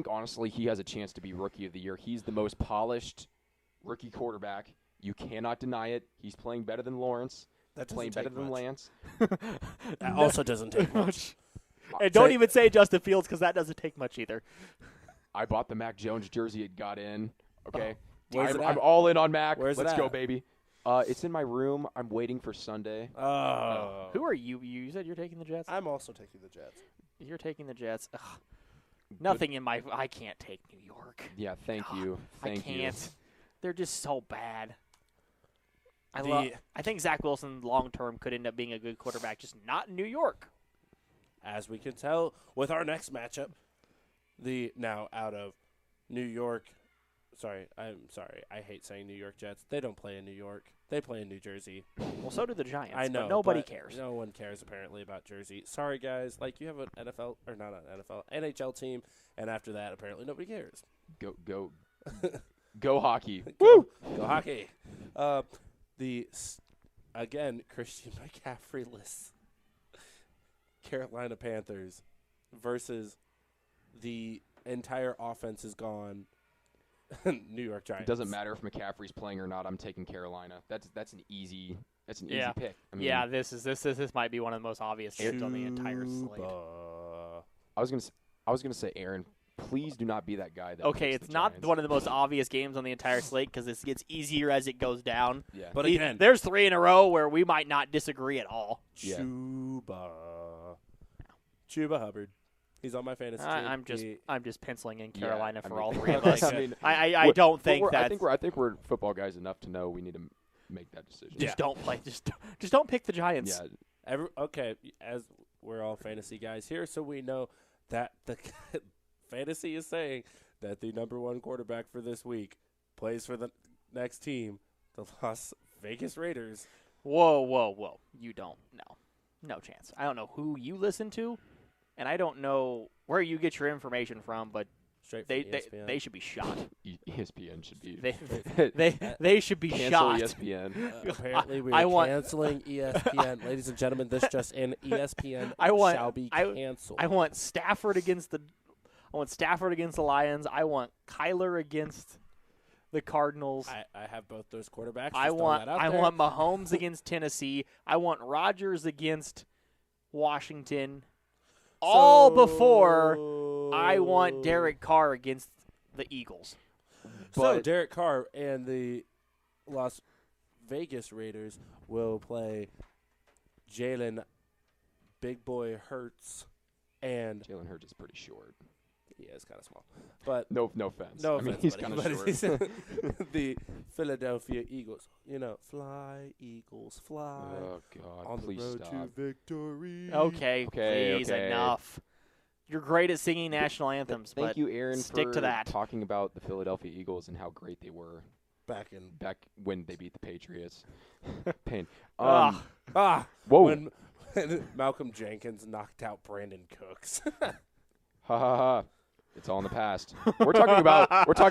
honestly he has a chance to be Rookie of the Year. He's the most polished rookie quarterback. You cannot deny it. He's playing better than Lawrence. That's playing better than Lance. That also doesn't take much. And don't even say Justin Fields because that doesn't take much either. I bought the Mac Jones jersey. It got in. Okay, Where's it I'm at? all in on Mac. Where's it Let's go, at? baby. It's in my room. I'm waiting for Sunday. Oh. Who are you? You said you're taking the Jets? I'm also taking the Jets. You're taking the Jets. Ugh. Nothing in my. I can't take New York. Yeah, thank you. Thank I you. can't. They're just so bad. The- I think Zach Wilson long term could end up being a good quarterback, just not in New York. As we can tell with our next matchup, the now out of New York. I'm sorry. I hate saying New York Jets. They don't play in New York. They play in New Jersey. Well, so do the Giants. I know. but nobody but cares. No one cares apparently about Jersey. Sorry, guys. Like you have an NFL or not an NFL, NHL team, and after that, apparently nobody cares. Go hockey. Woo! Go hockey. Again, Christian McCaffrey lists Carolina Panthers versus the entire offense is gone. New York Giants. It doesn't matter if McCaffrey's playing or not. I'm taking Carolina. That's an easy easy pick. I mean, Yeah, this might be one of the most obvious games on the entire slate. I was gonna say, Aaron, please do not be that guy. That Okay, picks it's the not Giants. one of the most obvious games on the entire slate because it gets easier as it goes down. Yeah, But again, There's 3 in a row where we might not disagree at all. Yeah. Chuba Hubbard. He's on my fantasy team. I'm just penciling in Yeah, Carolina I for mean- all 3 of Okay, us. good. I mean, I don't think that. I think we're football guys enough to know we need to make that decision. Just don't play. Just don't pick the Giants. Yeah, Okay, as we're all fantasy guys here, so we know that the fantasy is saying that the number one quarterback for this week plays for the next team, the Las Vegas Raiders. Whoa. You don't. No chance. I don't know who you listen to, and I don't know where you get your information from, but Straight from ESPN. they should be shot. ESPN should be. They should be Cancel shot. ESPN. Apparently, we I are want- canceling ESPN. Ladies and gentlemen, this just in: ESPN shall be canceled. I want Stafford against the Lions. I want Kyler against the Cardinals. I have both those quarterbacks. I Just throwing want that out there. Mahomes against Tennessee. I want Rodgers against Washington. All before I want Derek Carr against the Eagles. So But- Derek Carr and the Las Vegas Raiders will play Jalen Big Boy Hurts and Jalen Hurts is pretty short. He is kind of small. But No offense. no I mean, offense, he's buddy, kind but of short. he's the Philadelphia Eagles. You know, fly, Eagles, fly. Oh God! On Please the road stop. to victory. Okay, please, okay. enough. You're great at singing national anthems, Thank but you, Aaron, stick for to that. talking about the Philadelphia Eagles and how great they were Back in. back when they beat the Patriots. Pain. Ugh. Whoa. When Malcolm Jenkins knocked out Brandon Cooks. Ha ha ha. It's all in the past. We're talking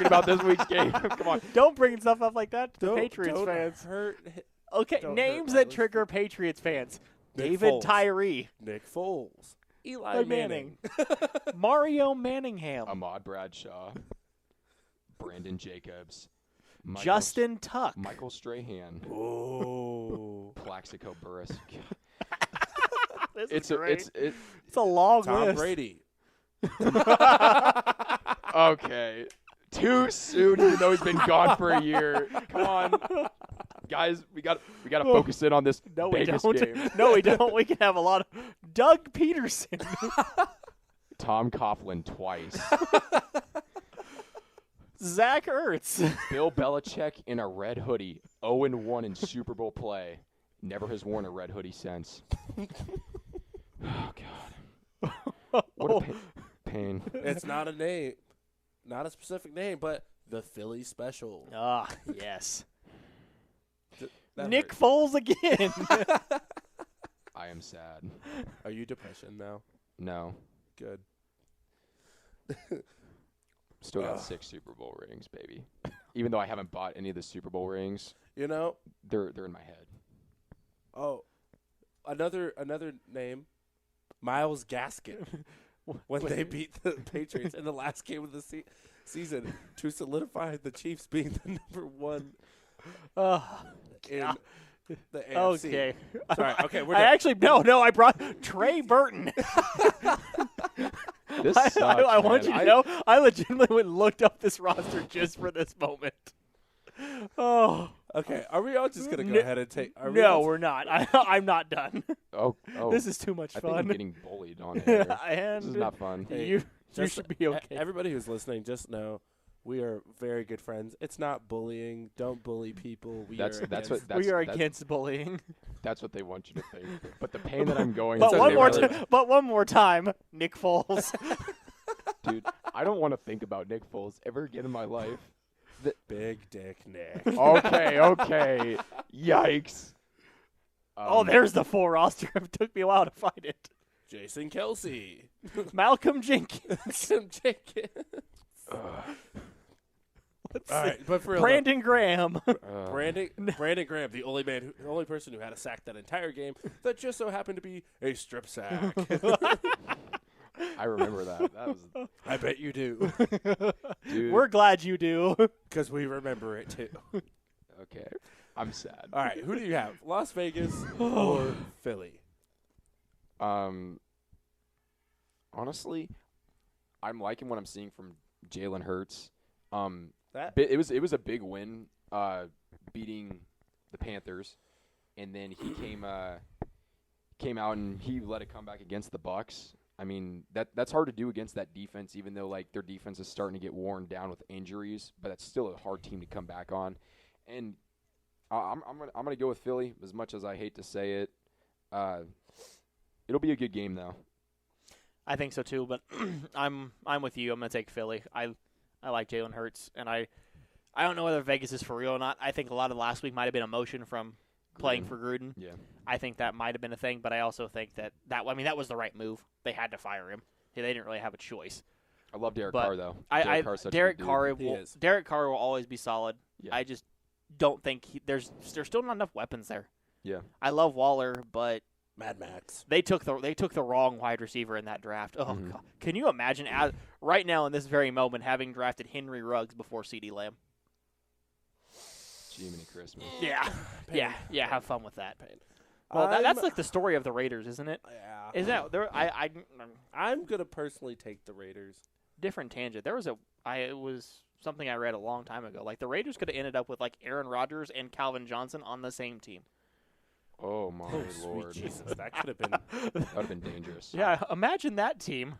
about this week's game. Come on. Don't bring stuff up like that to the Don't- Patriots don't fans. hurt Okay, don't names hurt that Riley's trigger Patriots fans. Nick David Foles. Tyree. Nick Foles. Eli Eli Manning. Mario Manningham. Ahmad Bradshaw. Brandon Jacobs. Justin Tuck. Michael Strahan. Oh. Plaxico Burress. This It's is a, great. it's a long Tom list. Brady. okay. Too soon, even though he's been gone for a year. Come on, guys. We got to focus in on this No, we Vegas don't. game. No, we don't. We can have a lot of Doug Peterson. Tom Coughlin twice. Zach Ertz. Bill Belichick in a red hoodie, 0-1 in Super Bowl play. Never has worn a red hoodie since. Oh God. What a pain. It's not a name. Not a specific name, but the Philly Special. Ah, yes. That Nick hurt. Foles again. I am sad. Are you depression now? No. Good. Still got 6 Super Bowl rings, baby. Even though I haven't bought any of the Super Bowl rings, You know, they're in my head. another name, Myles Gaskin. When they beat the Patriots in the last game of the season to solidify the Chiefs being the number 1 in the AFC. Okay. Sorry. Okay, we're I done. actually no. I brought Trey Burton. This sucks, I want man. you to know, I legitimately went and looked up this roster just for this moment. Oh Okay, are we all just gonna go No- ahead and take? Are we no, all- we're not. I'm not done. Oh, This is too much I think I'm fun. getting bullied on here. And This is not fun. Hey, you just- should be okay. Everybody who's listening, just know we are very good friends. It's not bullying. Don't bully people. We That's are that's against- what we are that's, against bullying. that's what they want you to think. But the pain that I'm going But through, one more time, Nick Foles. dude, I don't want to think about Nick Foles ever again in my life. Big Dick Nick. Okay. Yikes. Oh, there's the full roster. It took me a while to find it. Jason Kelsey. Malcolm Jenkins. Tim Jenkins. Let's All see. right, but for real, Brandon Graham. Brandon Graham, the only person who had a sack that entire game, that just so happened to be a strip sack. I remember that. That was, I bet you do, dude. We're glad you do. because we remember it too. Okay. I'm sad. All right, who do you have? Las Vegas or Philly? Honestly, I'm liking what I'm seeing from Jalen Hurts. That It was a big win, beating the Panthers, and then he came out and he led a comeback against the Bucks. I mean, that's hard to do against that defense, even though like their defense is starting to get worn down with injuries. But that's still a hard team to come back on. And I'm gonna go with Philly, as much as I hate to say it. It'll be a good game though. I think so too, but I'm with you. I'm gonna take Philly. I like Jalen Hurts, and I don't know whether Vegas is for real or not. I think a lot of last week might have been emotion from playing for Gruden. Yeah. I think that might have been a thing, but I also think that was the right move. They had to fire him. They didn't really have a choice. I love Derek But Carr though. Carr's such a Derek good Carr dude. He is. Derek Carr will always be solid. Yeah. I just don't think there's still not enough weapons there. Yeah. I love Waller, but Mad Max. they took the wrong wide receiver in that draft. Oh Mhm. God. Can you imagine right now in this very moment having drafted Henry Ruggs before CeeDee Lamb? Jiminy Christmas. Yeah. Pain. Yeah, have fun with that. Pain. Well, I'm- that's like the story of the Raiders, isn't it? Yeah. Is that there? I'm gonna personally take the Raiders. Different tangent. There was it was something I read a long time ago. Like the Raiders could have ended up with like Aaron Rodgers and Calvin Johnson on the same team. Oh my Oh, sweet lord. Jesus, that could have been. That would have been dangerous. Yeah, imagine that team.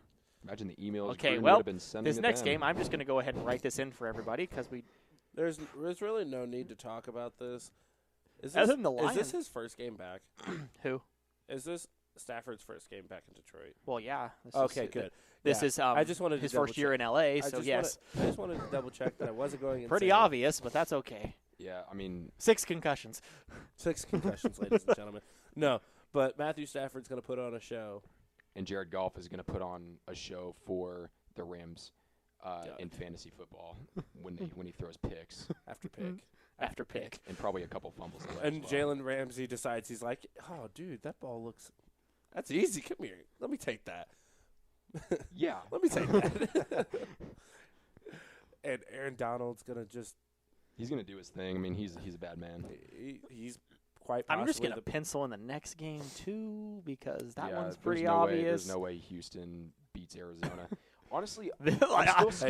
Imagine the emails Okay, Gruden well, would have been sending this to next them. game, I'm just going to go ahead and write this in for everybody because There's really no need to talk about this. Other than the Is Lions. this his first game back? Who? Is this Stafford's first game back in Detroit? Well, yeah. Okay, good. This Yeah. is I just wanted to his first year in L.A., so yes. I just wanted to double check that I wasn't going insane. Pretty obvious, but that's okay. Yeah, I mean, 6 concussions. 6 concussions, ladies and gentlemen. No, but Matthew Stafford's going to put on a show. and Jared Goff is going to put on a show for the Rams in fantasy football when he throws picks After pick. After pick. and probably a couple fumbles. in there And as well. Jalen Ramsey decides, he's like, oh, dude, that ball looks – that's easy. Come here. Let me take that. Yeah. Let me take that. And Aaron Donald's going to just He's going to do his thing. I mean, he's a bad man. – he's quite possibly I'm just going to the pencil in the next game, too, because that Yeah, one's there's pretty no obvious. There's no way Houston beats Arizona. Honestly,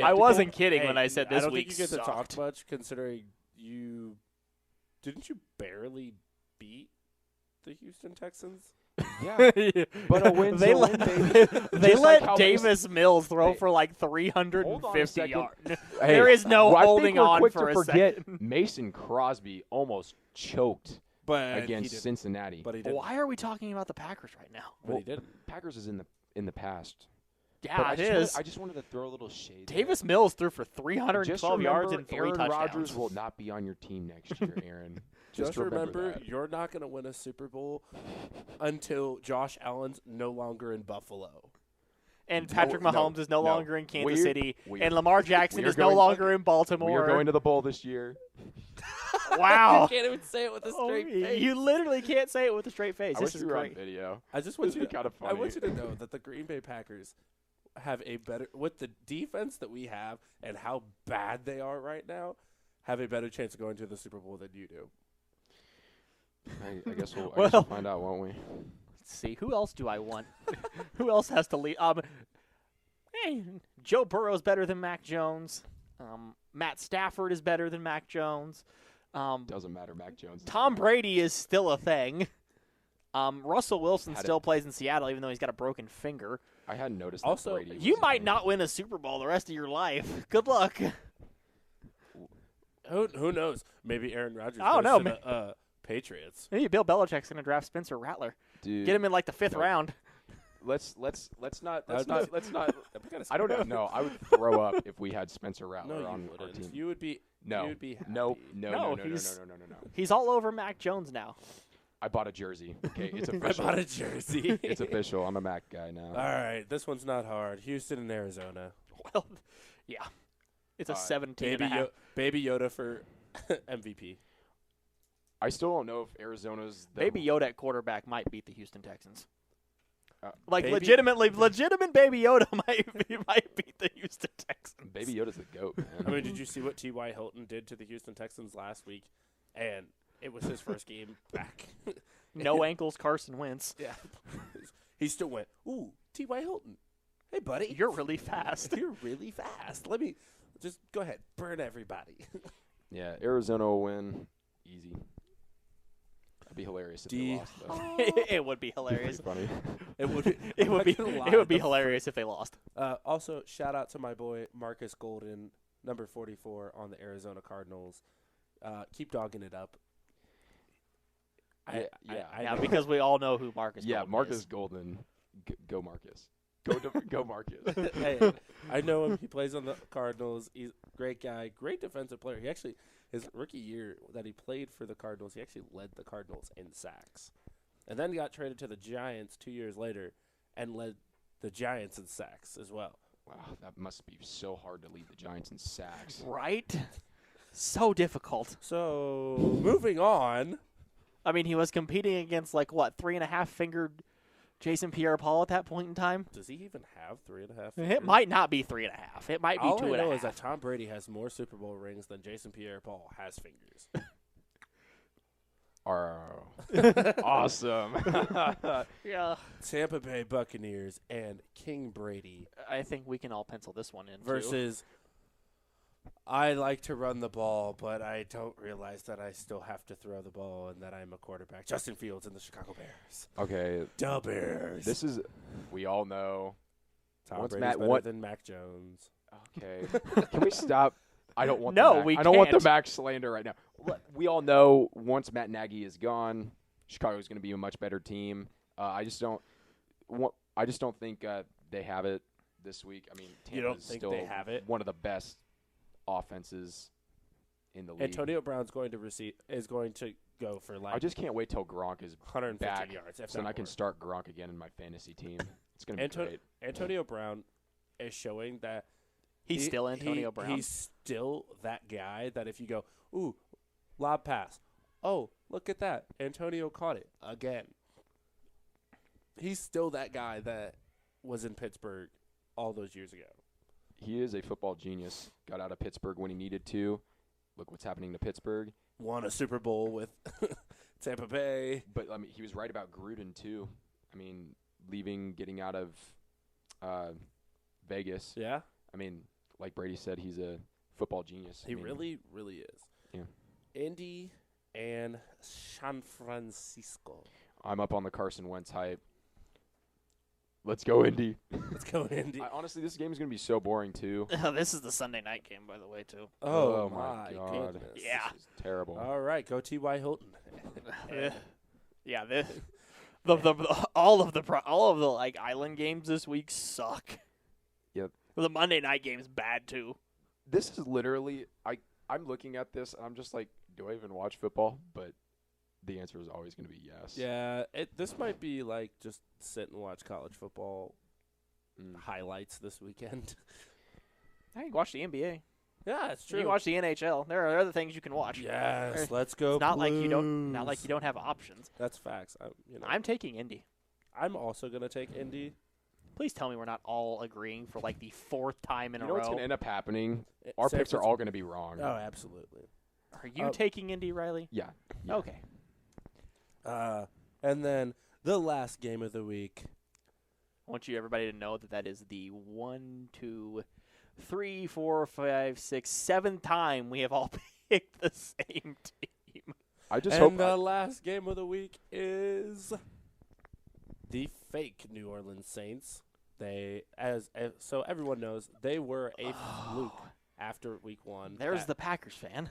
I wasn't kidding Hey, when I said this I don't week think you get to talk sucked. much considering you – didn't you barely beat the Houston Texans? yeah. But a win's they a let, win, baby. they Just let like how Davis Mills throw Hey, for like hold on a 350 second. yards. Hey, There is no well, holding on I think we're for quick a to forget second. Mason Crosby almost choked But against he didn't. Cincinnati. But he didn't. Why are we talking about the Packers right now? But he didn't. Packers is in the past. Yeah, But it I is. just wanted to throw a little shade. Davis Mills threw for Just 312 yards remember, and 3 Aaron touchdowns. Rodgers will not be on your team next year, Aaron. Just remember that. you're not going to win a Super Bowl until Josh Allen's no longer in Buffalo. And Patrick Mahomes is no longer in Kansas City. And Lamar Jackson we are is no going- longer in Baltimore. We are going to the bowl this year. Wow. You can't even say it with a straight face. You literally can't say it with a straight face. I This wish is we were on great. video. I just want This you is to, kinda I want you funny. to know that the Green Bay Packers have a better, with the defense that we have and how bad they are right now, have a better chance of going to the Super Bowl than you do. I guess we'll Well- find out, won't we? Let's see, who else do I want? Who else has to lead? Hey, Joe Burrow's better than Mac Jones. Matt Stafford is better than Mac Jones. Doesn't matter, Mac Jones. Tom Brady is still a thing. Russell Wilson Had still plays in Seattle, even though he's got a broken finger. I hadn't noticed. Also, that Brady You was a might thing. not win a Super Bowl the rest of your life. Good luck. Who knows? Maybe Aaron Rodgers I don't goes know, to the Patriots. Maybe Bill Belichick's going to draft Spencer Rattler. Dude, Get him in like the 5th no. round. let's not. That'd Let's not. be I don't know. No, I would throw up if we had Spencer Rattler No, you on our wouldn't. team. You would be. No, You would be happy. no. No, No. He's all over Mac Jones now. I bought a jersey. Okay, it's I official. bought a jersey. It's official. I'm a Mac guy now. All right, this one's not hard. Houston and Arizona. Well, yeah. It's a 17 and Baby, a half. Baby Yoda for MVP. I still don't know if Arizona's the Baby Yoda at quarterback might beat the Houston Texans. Like Baby- legitimate Baby Yoda might beat the Houston Texans. Baby Yoda's the goat, man. I mean, did you see what T.Y. Hilton did to the Houston Texans last week? And it was his first game back. No ankles, Carson Wentz. Yeah. He still went, ooh, T.Y. Hilton. Hey, buddy. You're really fast. You're really fast. Let me just go ahead. Burn everybody. Yeah, Arizona will win easy. That'd be hilarious if they lost. Though. It would be hilarious. Pretty funny. It would be, It would be. I'm not gonna lie, It would be the hilarious if they lost. Also, shout out to my boy Marcus Golden, number 44 on the Arizona Cardinals. Keep dogging it up. I Yeah, know. because we all know who Marcus. Yeah, Golden Marcus is. Golden. Go Marcus. Go Marcus. Hey, I know him. He plays on the Cardinals. He's a great guy, great defensive player. He actually, his rookie year that he played for the Cardinals, he actually led the Cardinals in sacks. And then he got traded to the Giants 2 years later and led the Giants in sacks as well. Wow, that must be so hard to lead the Giants in sacks. Right? So difficult. So, moving on. I mean, he was competing against like what 3.5-fingered Jason Pierre-Paul at that point in time. Does he even have 3.5? It might not be 3.5. It might be All 2.5. I know is that Tom Brady has more Super Bowl rings than Jason Pierre-Paul has fingers. Awesome. Yeah, Tampa Bay Buccaneers and King Brady I think we can all pencil this one in. Too. versus I like to run the ball, but I don't realize that I still have to throw the ball and that I'm a quarterback. Justin Fields and the Chicago Bears. Okay, The Bears. we all know Tom Once Brady's Matt better won- than Mac Jones. Okay. Can we stop? I don't want No, the Mac. we I don't want the can't. Mac slander right now. Look, we all know once Matt Nagy is gone, Chicago's going to be a much better team. I just don't think they have it this week. I mean, You don't Tampa's think still they have it? one of the best offenses in the league. Antonio Brown's going to go for like I just can't wait till Gronk is 150 back, yards. If so then not I can more. start Gronk again in my fantasy team. It's going to be great. Antonio Brown is showing that He's still Antonio Brown. He's still that guy that if you go, ooh, lob pass. Oh, look at that. Antonio caught it again. He's still that guy that was in Pittsburgh all those years ago. He is a football genius. Got out of Pittsburgh when he needed to. Look what's happening to Pittsburgh. Won a Super Bowl with Tampa Bay. But I mean, he was right about Gruden too. I mean, getting out of Vegas. Yeah, I mean, like Brady said, he's a football genius. he I mean, really, really is. Yeah. Indy and San Francisco. I'm up on the Carson Wentz hype. Let's go, Indy. Let's go, Indy. Honestly, this game is going to be so boring too. This is the Sunday night game, by the way, too. Oh, my God. goodness. Yeah. This is terrible. All right, go T.Y. Hilton. Yeah, all of the like island games this week suck. Yep. The Monday night game's bad too. This is literally I'm looking at this and I'm just like, do I even watch football? But the answer is always going to be yes. Yeah, this might be like just sit and watch college football highlights this weekend. I can watch the NBA. Yeah, it's true. You can watch the NHL. There are other things you can watch. Yes, let's go. It's not like you Blues. don't have options. That's facts. I'm taking Indy. I'm also gonna take Indy. Please tell me we're not all agreeing for like the fourth time in You a know row. what's going to end up happening? Our San picks are Francisco- all going to be wrong. Oh, absolutely. Are you taking Indy, Riley? Yeah. Okay. And then the last game of the week. I want everybody to know that is the 1, 2, 3, 4, 5, 6, 7th time we have all picked the same team. I just And hope the last game of the week is the fake New Orleans Saints. So everyone knows they were a fluke after week 1. There's the Packers fan.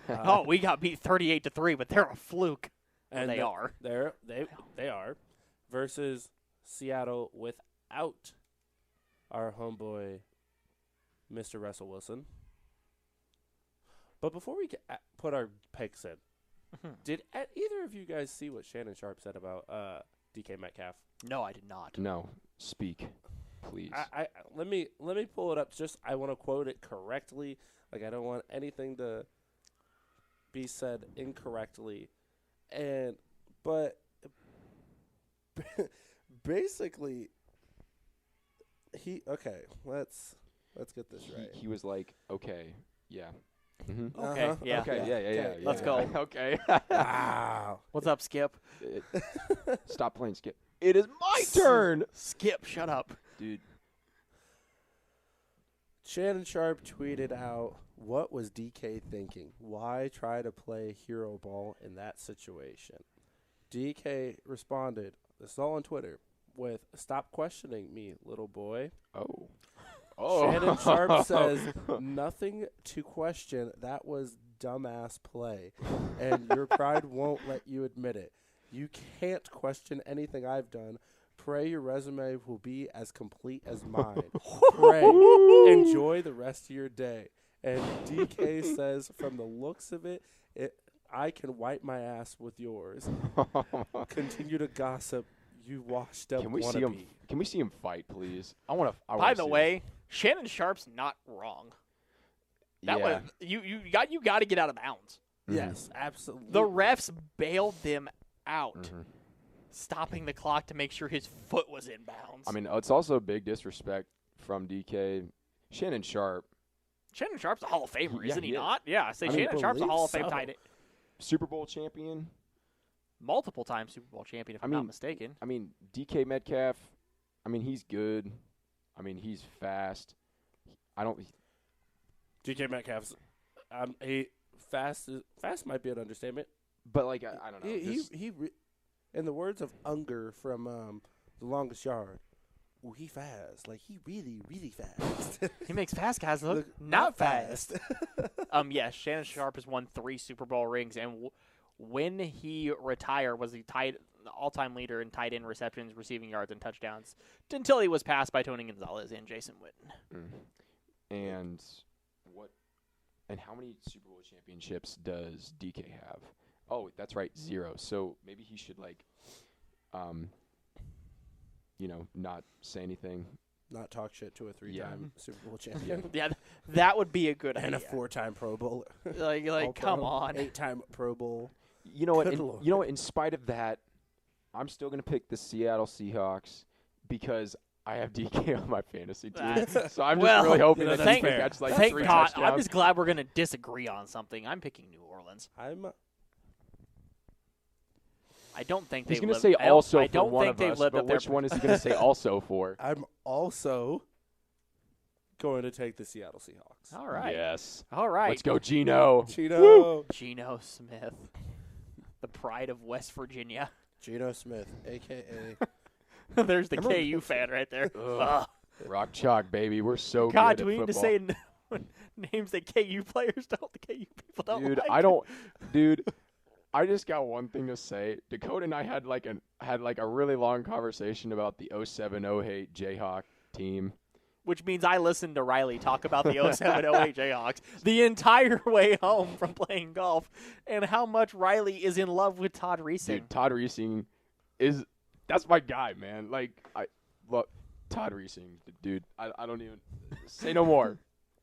Uh, We got beat 38-3, but they're a fluke. and they are. They are versus Seattle without our homeboy, Mr. Russell Wilson. But before we put our picks in, did either of you guys see what Shannon Sharp said about DK Metcalf? No, I did not. No. Speak, please. I let me pull it up. Just I want to quote it correctly. Like I don't want anything to be said incorrectly. But basically let's get this right. He was like, okay, yeah. Mm-hmm. Okay, Uh-huh. yeah. Okay, yeah. Let's go. Okay. Wow. What's up, Skip? Stop playing Skip. It is my turn. Skip, shut up. Dude. Shannon Sharp tweeted out, "What was DK thinking? Why try to play hero ball in that situation?" DK responded, this is all on Twitter, with, "Stop questioning me, little boy." Oh. Shannon Sharp says, "Nothing to question. That was dumbass play, and your pride won't let you admit it. You can't question anything I've done. Pray your resume will be as complete as mine. Pray. Enjoy the rest of your day." And DK says, "From the looks of it, I can wipe my ass with yours. Continue to gossip, you washed up Can we wannabe." see him? Can we see him fight, please? I want to. By the way, Shannon Sharp's not wrong. That was you got to get out of bounds. Yes, absolutely. The refs bailed them out, stopping the clock to make sure his foot was in bounds. I mean, it's also big disrespect from DK. Shannon Sharp's a Hall of Famer, isn't he he is. not? Yeah, I say I mean, Shannon Sharp's a believe Hall of Fame so. tight end. Super Bowl champion. Multiple time Super Bowl champion, if I'm not mistaken. I mean, DK Metcalf. I mean, he's good. I mean, he's fast. DK Metcalf's fast might be an understatement. But like, I don't know. In the words of Unger from The Longest Yard, ooh, he fast. Like, he really, really fast. He makes fast guys look not fast. Yes, Shannon Sharp has won 3 Super Bowl rings, and when he retired, was the all-time leader in tight end receptions, receiving yards, and touchdowns, until he was passed by Tony Gonzalez and Jason Witten. And how many Super Bowl championships does DK have? Oh, that's right, 0. So maybe he should not say anything. Not talk shit to a 3-time Super Bowl champion. Yeah, that would be a good and idea. a 4-time Pro Bowler. Like come on. 8-time Pro Bowl. You know what? In spite of that, I'm still gonna pick the Seattle Seahawks because I have DK on my fantasy team. So I'm just really hoping that he can catch like 3 touchdowns. I'm just glad we're gonna disagree on something. I'm picking New Orleans. I don't think he's going to say also for one of us, but which one is he going to say also for? I'm also going to take the Seattle Seahawks. All right. Yes. All right. Let's go, Geno. Geno Smith, the pride of West Virginia. Geno Smith, a.k.a. There's the KU fan right there. Rock chalk, baby. We're so good God, at do we need to football. say names that KU players don't, the KU people don't Dude, like? I just got one thing to say. Dakota and I had a really long conversation about the 07-08 Jayhawk team. Which means I listened to Riley talk about the 07-08 Jayhawks the entire way home from playing golf and how much Riley is in love with Todd Reesing. Dude, Todd Reesing that's my guy, man. Like, I love Todd Reesing, dude. I don't even say no more.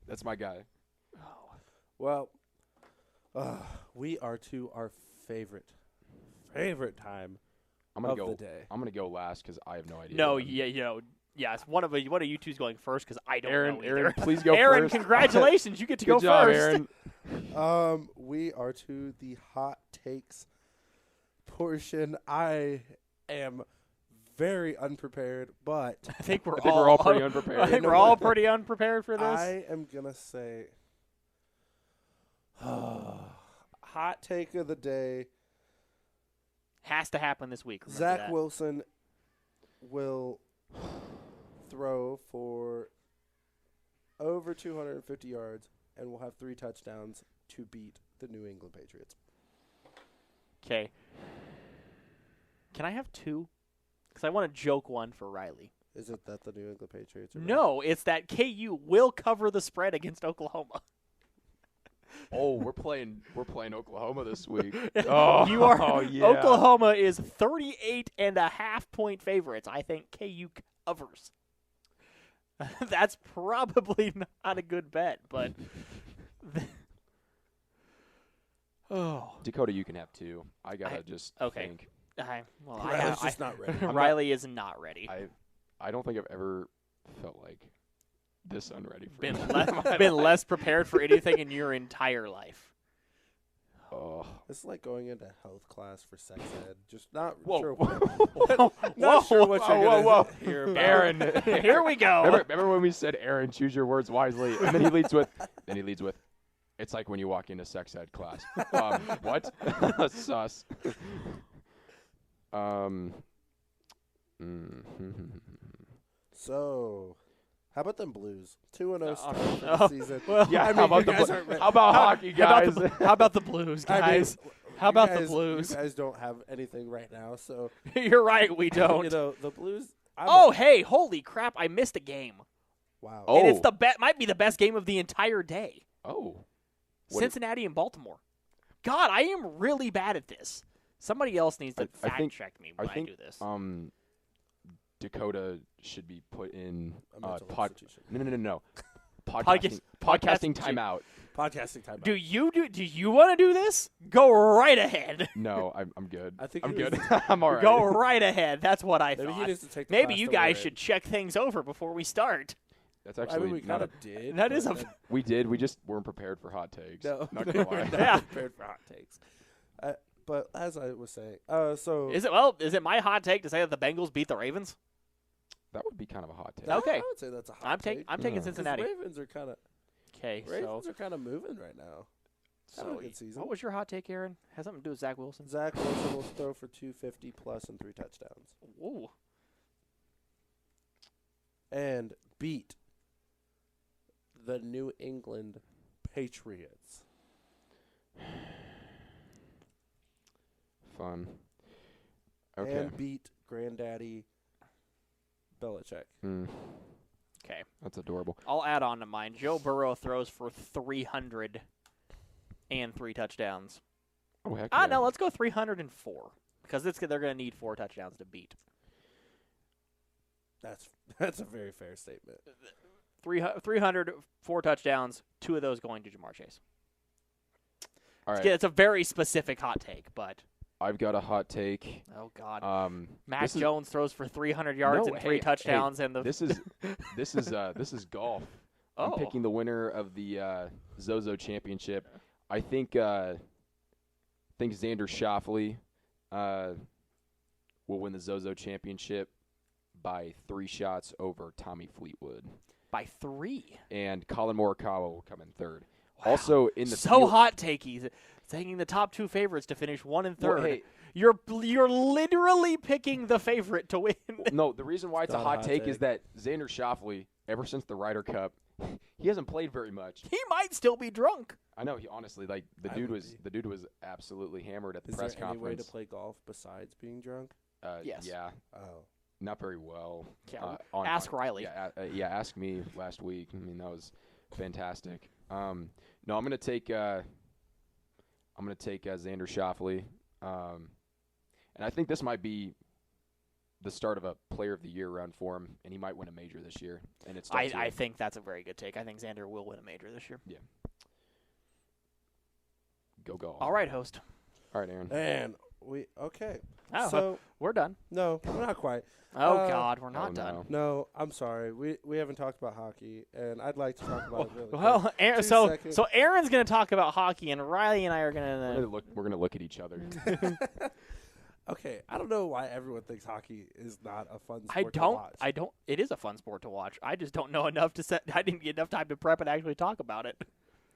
That's my guy. Well, we are to our favorite time of the day. I'm gonna go last because I have no idea. No, yes. One of you two's going first because I don't know either. Aaron, please go Aaron, first. congratulations, you get to Good go job, first. Aaron. We are to the hot takes portion. I am very unprepared, but I think we're all pretty unprepared. I think we're all pretty unprepared for this. I am gonna say, hot take of the day. Has to happen this week. Zach Wilson will throw for over 250 yards and will have 3 touchdowns to beat the New England Patriots. Okay. Can I have 2? Because I want to joke one for Riley. Is it that the New England Patriots are No, it's that KU will cover the spread against Oklahoma. Oh, we're playing Oklahoma this week. You are. Oh, yeah. Oklahoma is 38.5-point favorites. I think KU covers. That's probably not a good bet, but. Dakota, you can have 2. I gotta think. Riley's just not ready. Riley is not ready. I don't think I've ever felt like this unready for been less prepared for anything in your entire life. Oh, it's like going into health class for sex ed. Just not whoa. sure. Whoa, not sure what you're gonna hear about. Aaron, here we go. Remember when we said, Aaron, choose your words wisely, and then he leads with, it's like when you walk into sex ed class. What? Sus. So, how about them Blues? 2-0 start for the season. Well, yeah, I mean, how about hockey, guys? How about the Blues, guys? How about the You Blues? guys don't have anything right now, so You're right, we don't. the Blues. Hey, holy crap! I missed a game. Wow. Oh. And it's might be the best game of the entire day. Oh. Cincinnati and Baltimore. God, I am really bad at this. Somebody else needs to fact check me when I do this. Dakota should be put in a mental institution. No. Podcasting timeout. Podcasting timeout. Do you want to do this? Go right ahead. No, I'm good. I think I'm he good. needs I'm all right. Go right ahead. That's what I Maybe thought. he needs to take the Maybe class you that guys we're should check things over before we start. That's actually we kind of did. That is We did. We just weren't prepared for hot takes. No, Not gonna lie. not prepared for hot takes. But as I was saying, so Is it my hot take to say that the Bengals beat the Ravens? That would be kind of a hot take. Okay. I would say that's a hot take. I'm taking 'Cause Cincinnati. Ravens are kind of Okay, moving right now. Kind of a good season. What was your hot take, Aaron? Has something to do with Zach Wilson? Zach Wilson will throw for 250 plus and 3 touchdowns. Ooh. and beat the New England Patriots. Fun. Okay. And beat Granddaddy Belichick. Okay. That's adorable. I'll add on to mine. Joe Burrow throws for 300 and 3 touchdowns. Oh, heck yeah. No, let's go 304 because they're going to need 4 touchdowns to beat. That's a very fair statement. 300, 4 touchdowns, 2 of those going to Jamar Chase. All right. It's a very specific hot take, but I've got a hot take. oh god, Mac this is- Jones throws for 300 yards No, and 3 hey, touchdowns, and the This is golf. I'm Oh. picking the winner of the Zozo Championship. I think Xander Schauffele will win the Zozo Championship by 3 shots over Tommy Fleetwood, by 3. and Colin Morikawa will come in third. Wow. Also in the So field- hot takey, taking the top 2 favorites to finish 1 and 3rd. Well, hey, You're literally picking the favorite to win. no, the reason why it's a Not a hot hot take take. is that Xander Schauffele, ever since the Ryder Cup, he hasn't played very much. He might still be drunk. I know. He honestly, like the I dude would was absolutely hammered at the Is press there any way conference. to play golf besides being drunk? Yes. Yeah, Oh. not very well. Yeah, ask Riley. Yeah, ask me last week. I mean, that was fantastic. No, I'm gonna take Xander Schauffele, and I think this might be the start of a Player of the Year run for him, and he might win a major this year. And it's I think that's a very good take. I think Xander will win a major this year. go golf. All right, host. All right, Aaron. And okay. Oh, So we're done. no, we're not quite. Oh God, we're not Oh, done. no. No, I'm sorry. We haven't talked about hockey, and I'd like to talk about it really quick. Well, Aaron, 2 so seconds. Aaron's going to talk about hockey, and Riley and I are going to. We're gonna look at each other. Okay, I don't know why everyone thinks hockey is not a fun I sport to don't. watch. I don't. It is a fun sport to watch. I just don't know enough to set. I didn't get enough time to prep and actually talk about it.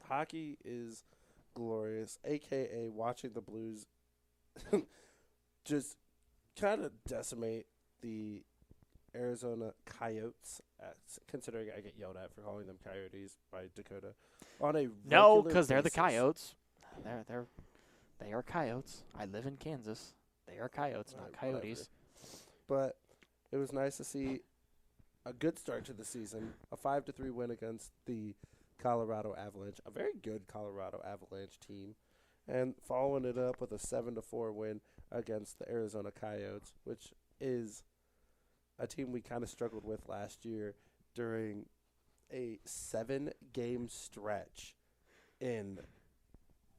Hockey is glorious, aka watching the Blues just kind of decimate the Arizona Coyotes. Considering I get yelled at for calling them Coyotes by Dakota on a No, regular because they're the basis. Coyotes. They are Coyotes. I live in Kansas. They are Coyotes, not Whatever. Coyotes. But it was nice to see a good start to the season, a 5-3 win against the Colorado Avalanche, a very good Colorado Avalanche team, and following it up with a 7-4 win against the Arizona Coyotes, which is a team we kind of struggled with last year during a 7-game stretch in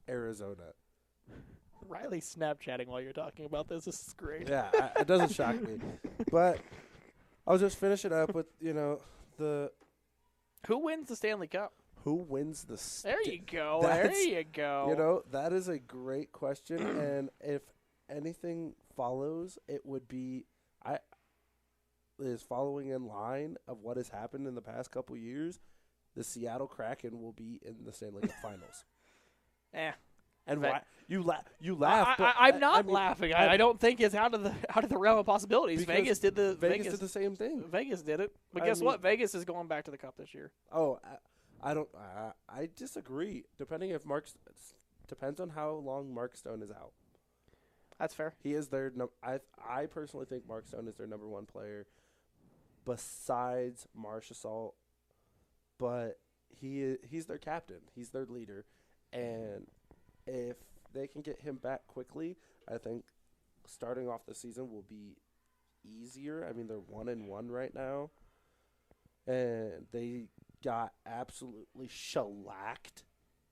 Arizona. Riley's Snapchatting while you're talking about this. This is great. Yeah, it doesn't shock me. But I'll just finish it up with, the Who wins the Stanley Cup? who wins the There you go. That's- There you go. That is a great question, and if anything follows, it would be is following in line of what has happened in the past couple years. The Seattle Kraken will be in the Stanley Cup Finals. And Ve- why you laugh? but I'm not mean, laughing. I don't think it's out of the realm of possibilities. Because Vegas did Vegas did the same thing. Vegas did it. But I guess mean- what? Vegas is going back to the Cup this year. Oh, I don't. I disagree. Depends on how long Mark Stone is out. That's fair. He is their. I personally think Mark Stone is their number 1 player, besides Marchessault. But he's their captain. He's their leader, and if they can get him back quickly, I think starting off the season will be easier. I mean, they're 1-1 right now, and they got absolutely shellacked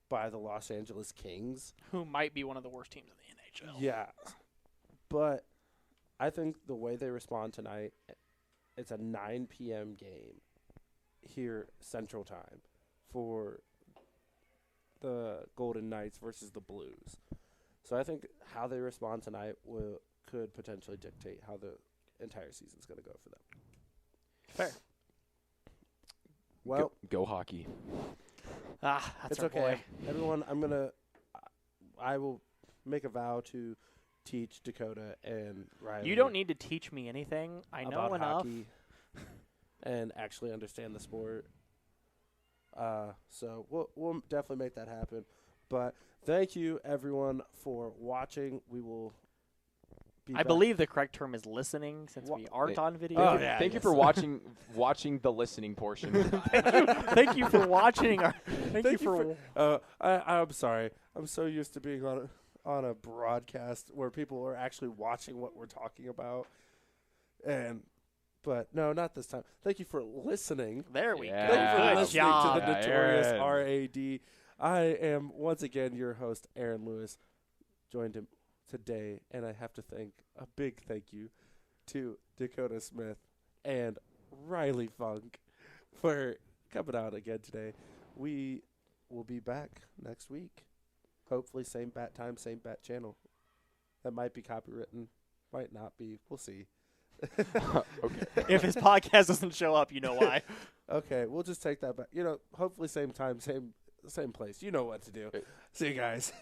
by the Los Angeles Kings. Who might be one of the worst teams in the NHL. Yeah, but I think the way they respond tonight, it's a 9 p.m. game here Central Time for the Golden Knights versus the Blues. So I think how they respond tonight could potentially dictate how the entire season's going to go for them. Fair. Well, Go hockey. That's it's our okay. boy. Everyone, I will make a vow to teach Dakota and Riley. You don't need to teach me anything. I know about enough. hockey. and actually understand the sport. So we'll definitely make that happen. But thank you, everyone, for watching. We will be back. believe the correct term is listening, since we aren't on video. Oh, yeah, Thank you yes. for watching the listening portion. Thank you for watching. Thank you for I'm sorry. I'm so used to being on a broadcast where people are actually watching what we're talking about. But no, not this time. Thank you for listening. There we Yeah. go. Thank you for Good listening job. to the Notorious Aaron. RAD. I am once again your host, Aaron Lewis. Joined him today, and I have to thank a big thank you to Dakota Smith and Riley Funk for coming out again today. We will be back next week. Hopefully, same bat time, same bat channel. That might be copywritten, might not be. We'll see. Okay. If his podcast doesn't show up, you know why. Okay, we'll just take that back. Hopefully same time, same place. You know what to do. See you guys.